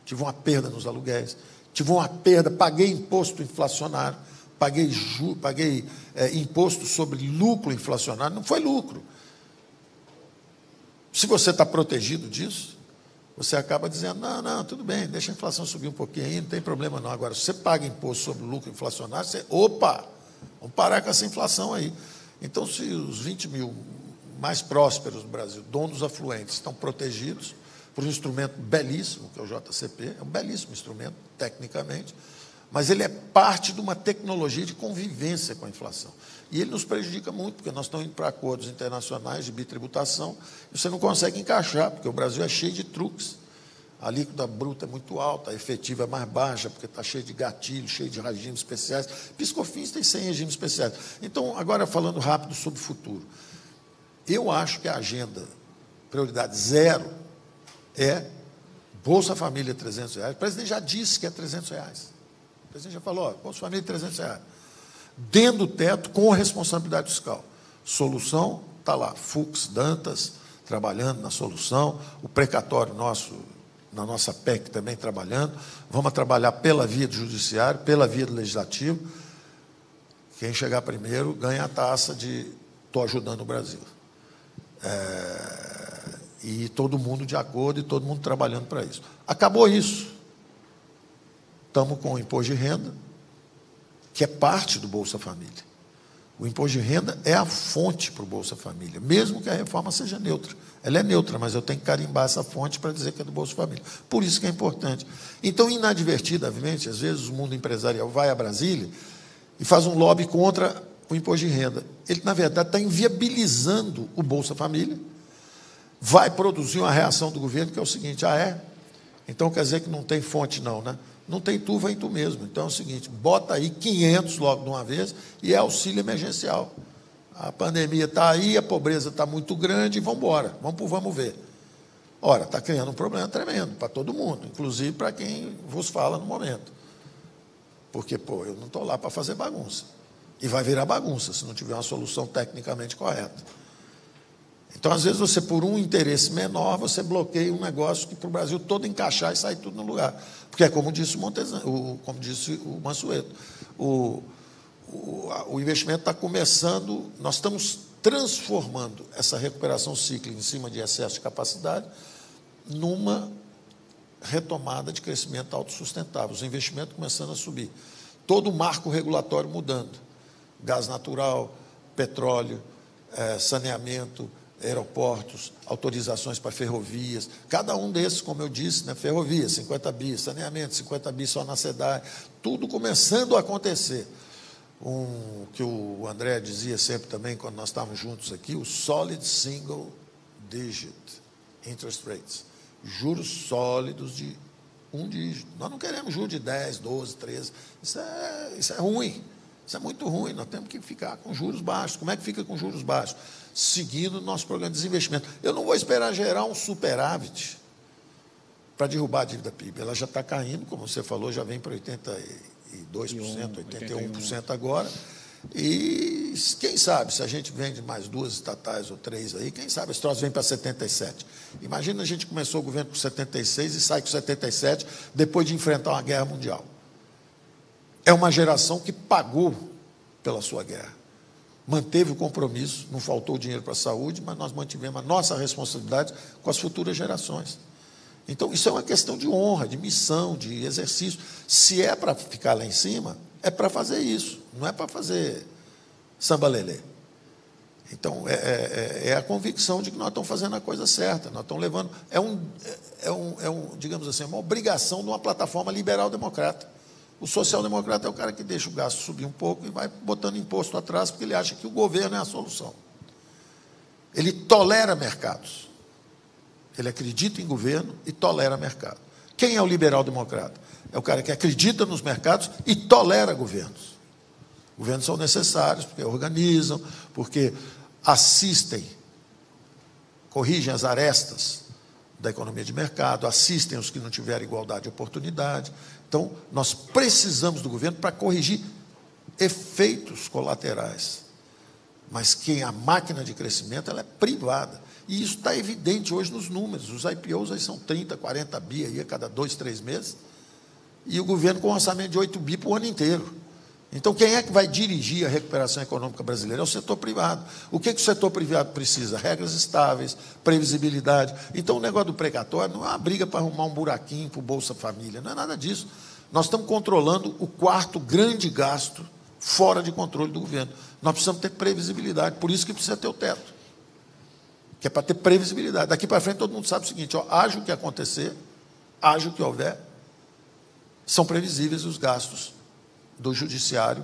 tive uma perda nos aluguéis, tive uma perda, paguei imposto inflacionário, paguei imposto sobre lucro inflacionário, não foi lucro. Se você está protegido disso, você acaba dizendo, não, tudo bem, deixa a inflação subir um pouquinho aí, não tem problema não. Agora, se você paga imposto sobre lucro inflacionário, você, vamos parar com essa inflação aí. Então, se os 20 mil mais prósperos do Brasil, donos afluentes, estão protegidos por um instrumento belíssimo, que é o JCP, é um belíssimo instrumento, tecnicamente, mas ele é parte de uma tecnologia de convivência com a inflação. E ele nos prejudica muito, porque nós estamos indo para acordos internacionais de bitributação, e você não consegue encaixar, porque o Brasil é cheio de truques. A alíquota bruta é muito alta, a efetiva é mais baixa, porque está cheio de gatilhos, cheio de regimes especiais. PiscoFins tem 100 regimes especiais. Então, agora falando rápido sobre o futuro. Eu acho que a agenda, prioridade zero, é Bolsa Família R$ 300. O presidente já disse que é R$ 300. O presidente já falou, Bolsa Família R$ 300. Dentro do teto, com responsabilidade fiscal. Solução, está lá, Fux, Dantas, trabalhando na solução, o precatório nosso, na nossa PEC também trabalhando, vamos trabalhar pela via do judiciário, pela via do legislativo. Quem chegar primeiro ganha a taça de estou ajudando o Brasil. E todo mundo de acordo e todo mundo trabalhando para isso. Acabou isso. Estamos com o imposto de renda, que é parte do Bolsa Família. O imposto de renda é a fonte para o Bolsa Família, mesmo que a reforma seja neutra. Ela é neutra, mas eu tenho que carimbar essa fonte para dizer que é do Bolsa Família. Por isso que é importante. Então, inadvertidamente, às vezes o mundo empresarial vai a Brasília e faz um lobby contra o imposto de renda. Ele, na verdade, está inviabilizando o Bolsa Família, vai produzir uma reação do governo, que é o seguinte, então quer dizer que não tem fonte não, né? Não tem tu, vem tu mesmo. Então é o seguinte, bota aí 500 logo de uma vez e é auxílio emergencial. A pandemia está aí, a pobreza está muito grande, vamos embora, vamos ver. Ora, está criando um problema tremendo para todo mundo, inclusive para quem vos fala no momento. Porque, eu não estou lá para fazer bagunça. E vai virar bagunça se não tiver uma solução tecnicamente correta. Então, às vezes, você, por um interesse menor, você bloqueia um negócio que para o Brasil todo encaixar e sair tudo no lugar. Porque é como disse como disse o Mansueto, o investimento está começando, nós estamos transformando essa recuperação cíclica em cima de excesso de capacidade numa retomada de crescimento autossustentável, os investimentos começando a subir. Todo o marco regulatório mudando, gás natural, petróleo, saneamento, aeroportos, autorizações para ferrovias, cada um desses, como eu disse, né, ferrovia, 50 bi, saneamento, 50 bi só na SEDAI, tudo começando a acontecer. Que o André dizia sempre também, quando nós estávamos juntos aqui, o solid single digit interest rates, juros sólidos de um dígito. Nós não queremos juros de 10, 12, 13, isso é ruim. Isso é muito ruim, nós temos que ficar com juros baixos. Como é que fica com juros baixos? Seguindo o nosso programa de desinvestimento. Eu não vou esperar gerar um superávit para derrubar a dívida PIB. Ela já está caindo, como você falou, já vem para 82%, 81% agora. E quem sabe, se a gente vende mais 2 estatais ou 3 aí, quem sabe esse troço vem para 77. Imagina a gente começou o governo com 76 e sai com 77 depois de enfrentar uma guerra mundial. É uma geração que pagou pela sua guerra. Manteve o compromisso, não faltou dinheiro para a saúde, mas nós mantivemos a nossa responsabilidade com as futuras gerações. Então, isso é uma questão de honra, de missão, de exercício. Se é para ficar lá em cima, é para fazer isso, não é para fazer samba-lelê. Então, é a convicção de que nós estamos fazendo a coisa certa, nós estamos levando... digamos assim, uma obrigação de uma plataforma liberal-democrata. O social-democrata é o cara que deixa o gasto subir um pouco e vai botando imposto atrás porque ele acha que o governo é a solução. Ele tolera mercados. Ele acredita em governo e tolera mercado. Quem é o liberal-democrata? É o cara que acredita nos mercados e tolera governos. Governos são necessários porque organizam, porque assistem, corrigem as arestas da economia de mercado, assistem os que não tiverem igualdade de oportunidade. Então, nós precisamos do governo para corrigir efeitos colaterais. Mas a máquina de crescimento ela é privada. E isso está evidente hoje nos números. Os IPOs aí são 30, 40 bi aí a cada 2, 3 meses. E o governo com um orçamento de 8 bi para o ano inteiro. Então, quem é que vai dirigir a recuperação econômica brasileira? É o setor privado. O que o setor privado precisa? Regras estáveis, previsibilidade. Então, o negócio do precatório não é uma briga para arrumar um buraquinho para o Bolsa Família. Não é nada disso. Nós estamos controlando o quarto grande gasto fora de controle do governo. Nós precisamos ter previsibilidade. Por isso que precisa ter o teto. Que é para ter previsibilidade. Daqui para frente, todo mundo sabe o seguinte, haja o que acontecer, haja o que houver, são previsíveis os gastos do judiciário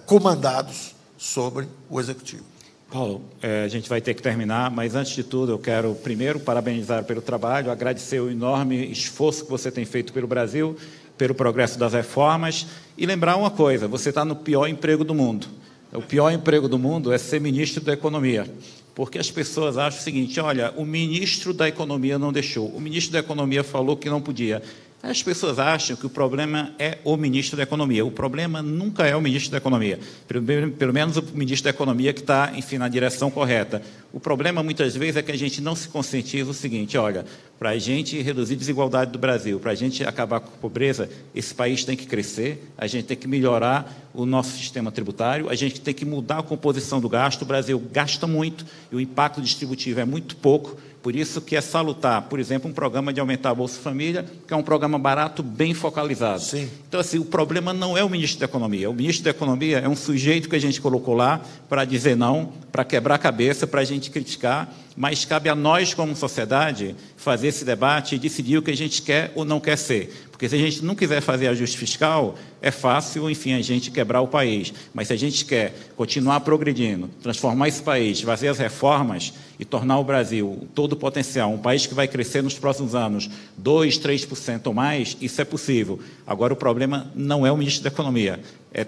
comandados sobre o executivo. Paulo, a gente vai ter que terminar, mas antes de tudo eu quero primeiro parabenizar pelo trabalho, agradecer o enorme esforço que você tem feito pelo Brasil, pelo progresso das reformas e lembrar uma coisa, você está no pior emprego do mundo. O pior emprego do mundo é ser ministro da Economia, porque as pessoas acham o seguinte, olha, o ministro da Economia não deixou, o ministro da Economia falou que não podia. As pessoas acham que o problema é o ministro da Economia. O problema nunca é o ministro da Economia. Pelo menos o ministro da Economia que está, enfim, na direção correta. O problema, muitas vezes, é que a gente não se conscientiza o seguinte, olha, para a gente reduzir a desigualdade do Brasil, para a gente acabar com a pobreza, esse país tem que crescer, a gente tem que melhorar o nosso sistema tributário, a gente tem que mudar a composição do gasto. O Brasil gasta muito e o impacto distributivo é muito pouco. Por isso que é salutar, por exemplo, um programa de aumentar a Bolsa Família, que é um programa barato, bem focalizado. Sim. Então, assim, o problema não é o ministro da Economia. O ministro da Economia é um sujeito que a gente colocou lá para dizer não, para quebrar a cabeça, para a gente criticar, mas cabe a nós, como sociedade, fazer esse debate e decidir o que a gente quer ou não quer ser. Porque se a gente não quiser fazer ajuste fiscal, é fácil, enfim, a gente quebrar o país. Mas se a gente quer continuar progredindo, transformar esse país, fazer as reformas e tornar o Brasil todo o potencial, um país que vai crescer nos próximos anos 2%, 3% ou mais, isso é possível. Agora, o problema não é o ministro da Economia.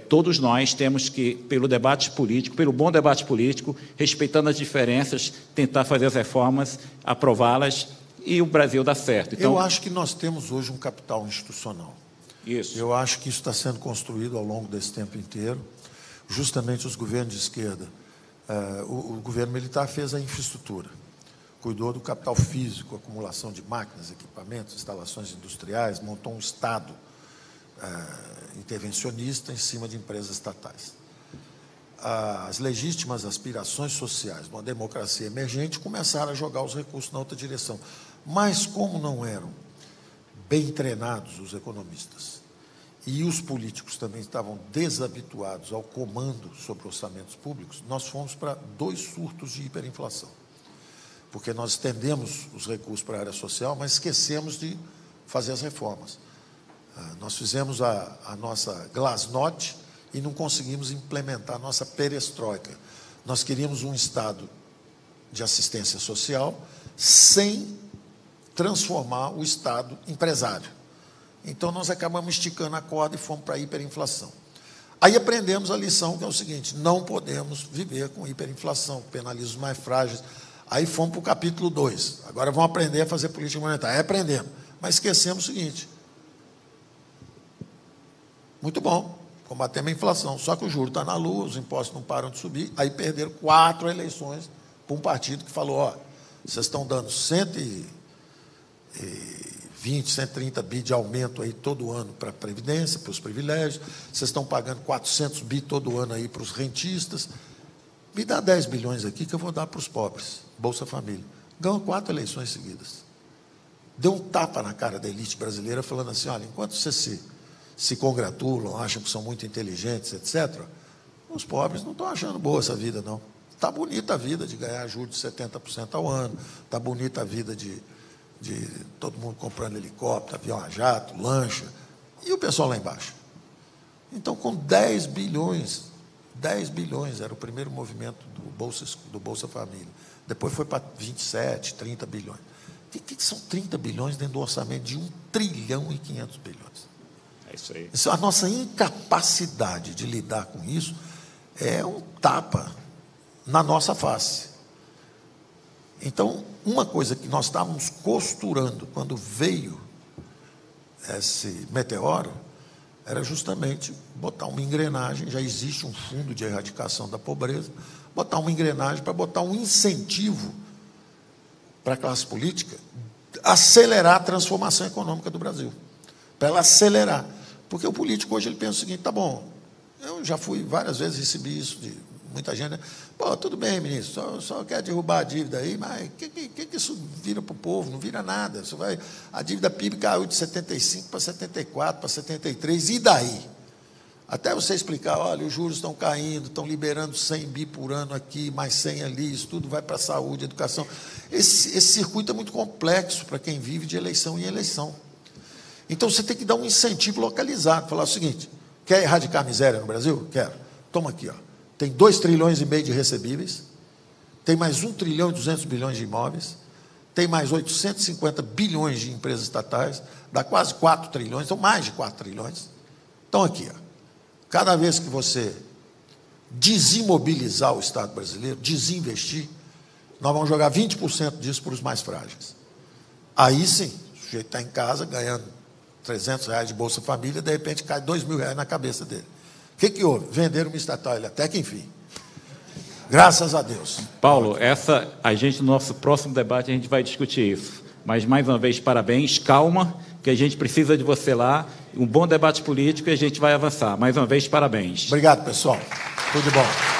Todos nós temos que, pelo debate político, pelo bom debate político, respeitando as diferenças, tentar fazer as reformas, aprová-las, e o Brasil dá certo. Então, eu acho que nós temos hoje um capital institucional. Isso. Eu acho que isso está sendo construído ao longo desse tempo inteiro. Justamente os governos de esquerda, o governo militar fez a infraestrutura, cuidou do capital físico, acumulação de máquinas, equipamentos, instalações industriais, montou um Estado intervencionista em cima de empresas estatais. As legítimas aspirações sociais de uma democracia emergente começaram a jogar os recursos na outra direção. Mas, como não eram bem treinados os economistas e os políticos também estavam desabituados ao comando sobre orçamentos públicos, nós fomos para 2 surtos de hiperinflação. Porque nós estendemos os recursos para a área social, mas esquecemos de fazer as reformas. Nós fizemos a nossa glasnost e não conseguimos implementar a nossa perestroika. Nós queríamos um Estado de assistência social sem transformar o Estado empresário. Então, nós acabamos esticando a corda e fomos para a hiperinflação. Aí aprendemos a lição, que é o seguinte, não podemos viver com hiperinflação, penaliza os mais frágeis. Aí fomos para o capítulo 2. Agora vamos aprender a fazer política monetária. Aí aprendemos. Mas esquecemos o seguinte. Muito bom, combatemos a inflação. Só que o juro está na lua, os impostos não param de subir. Aí perderam 4 eleições para um partido que falou, ó, vocês estão dando 120, 130 bi de aumento aí todo ano para a Previdência, para os privilégios, vocês estão pagando 400 bi todo ano aí para os rentistas, me dá 10 bilhões aqui que eu vou dar para os pobres, Bolsa Família. Ganhou 4 eleições seguidas. Deu um tapa na cara da elite brasileira, falando assim, olha, enquanto vocês se congratulam, acham que são muito inteligentes, etc., os pobres não estão achando boa essa vida, não. Está bonita a vida de ganhar juros de 70% ao ano, está bonita a vida de todo mundo comprando helicóptero, avião a jato, lancha, e o pessoal lá embaixo. Então, com 10 bilhões 10 bilhões era o primeiro movimento do Bolsa Família. Depois foi para 27, 30 bilhões. O que são 30 bilhões dentro do orçamento de 1 trilhão e 500 bilhões? É isso aí. A nossa incapacidade de lidar com isso é um tapa na nossa face. Então, uma coisa que nós estávamos costurando quando veio esse meteoro era justamente botar uma engrenagem, já existe um fundo de erradicação da pobreza, botar uma engrenagem para botar um incentivo para a classe política acelerar a transformação econômica do Brasil, para ela acelerar. Porque o político hoje ele pensa o seguinte, tá bom, eu já fui várias vezes, recebi isso de muita gente, né? Pô, tudo bem, ministro, só quer derrubar a dívida aí, mas o que isso vira para o povo? Não vira nada. Isso vai, a dívida PIB caiu de 75 para 74, para 73, e daí? Até você explicar, olha, os juros estão caindo, estão liberando 100 bi por ano aqui, mais 100 ali, isso tudo vai para a saúde, educação. Esse circuito é muito complexo para quem vive de eleição em eleição. Então, você tem que dar um incentivo localizado, falar o seguinte, quer erradicar a miséria no Brasil? Quero. Toma aqui, ó. Tem 2,5 trilhões de recebíveis, tem mais 1 trilhão e 200 bilhões de imóveis, tem mais 850 bilhões de empresas estatais, dá quase 4 trilhões, então mais de 4 trilhões. Então, aqui, ó, cada vez que você desimobilizar o Estado brasileiro, desinvestir, nós vamos jogar 20% disso para os mais frágeis. Aí, sim, o sujeito está em casa ganhando R$300 de Bolsa Família, de repente cai R$2.000 na cabeça dele. O que houve? Venderam uma estatal, ele até que enfim. Graças a Deus. Paulo, no nosso próximo debate, a gente vai discutir isso. Mas, mais uma vez, parabéns, calma, que a gente precisa de você lá, um bom debate político e a gente vai avançar. Mais uma vez, parabéns. Obrigado, pessoal. Tudo de bom.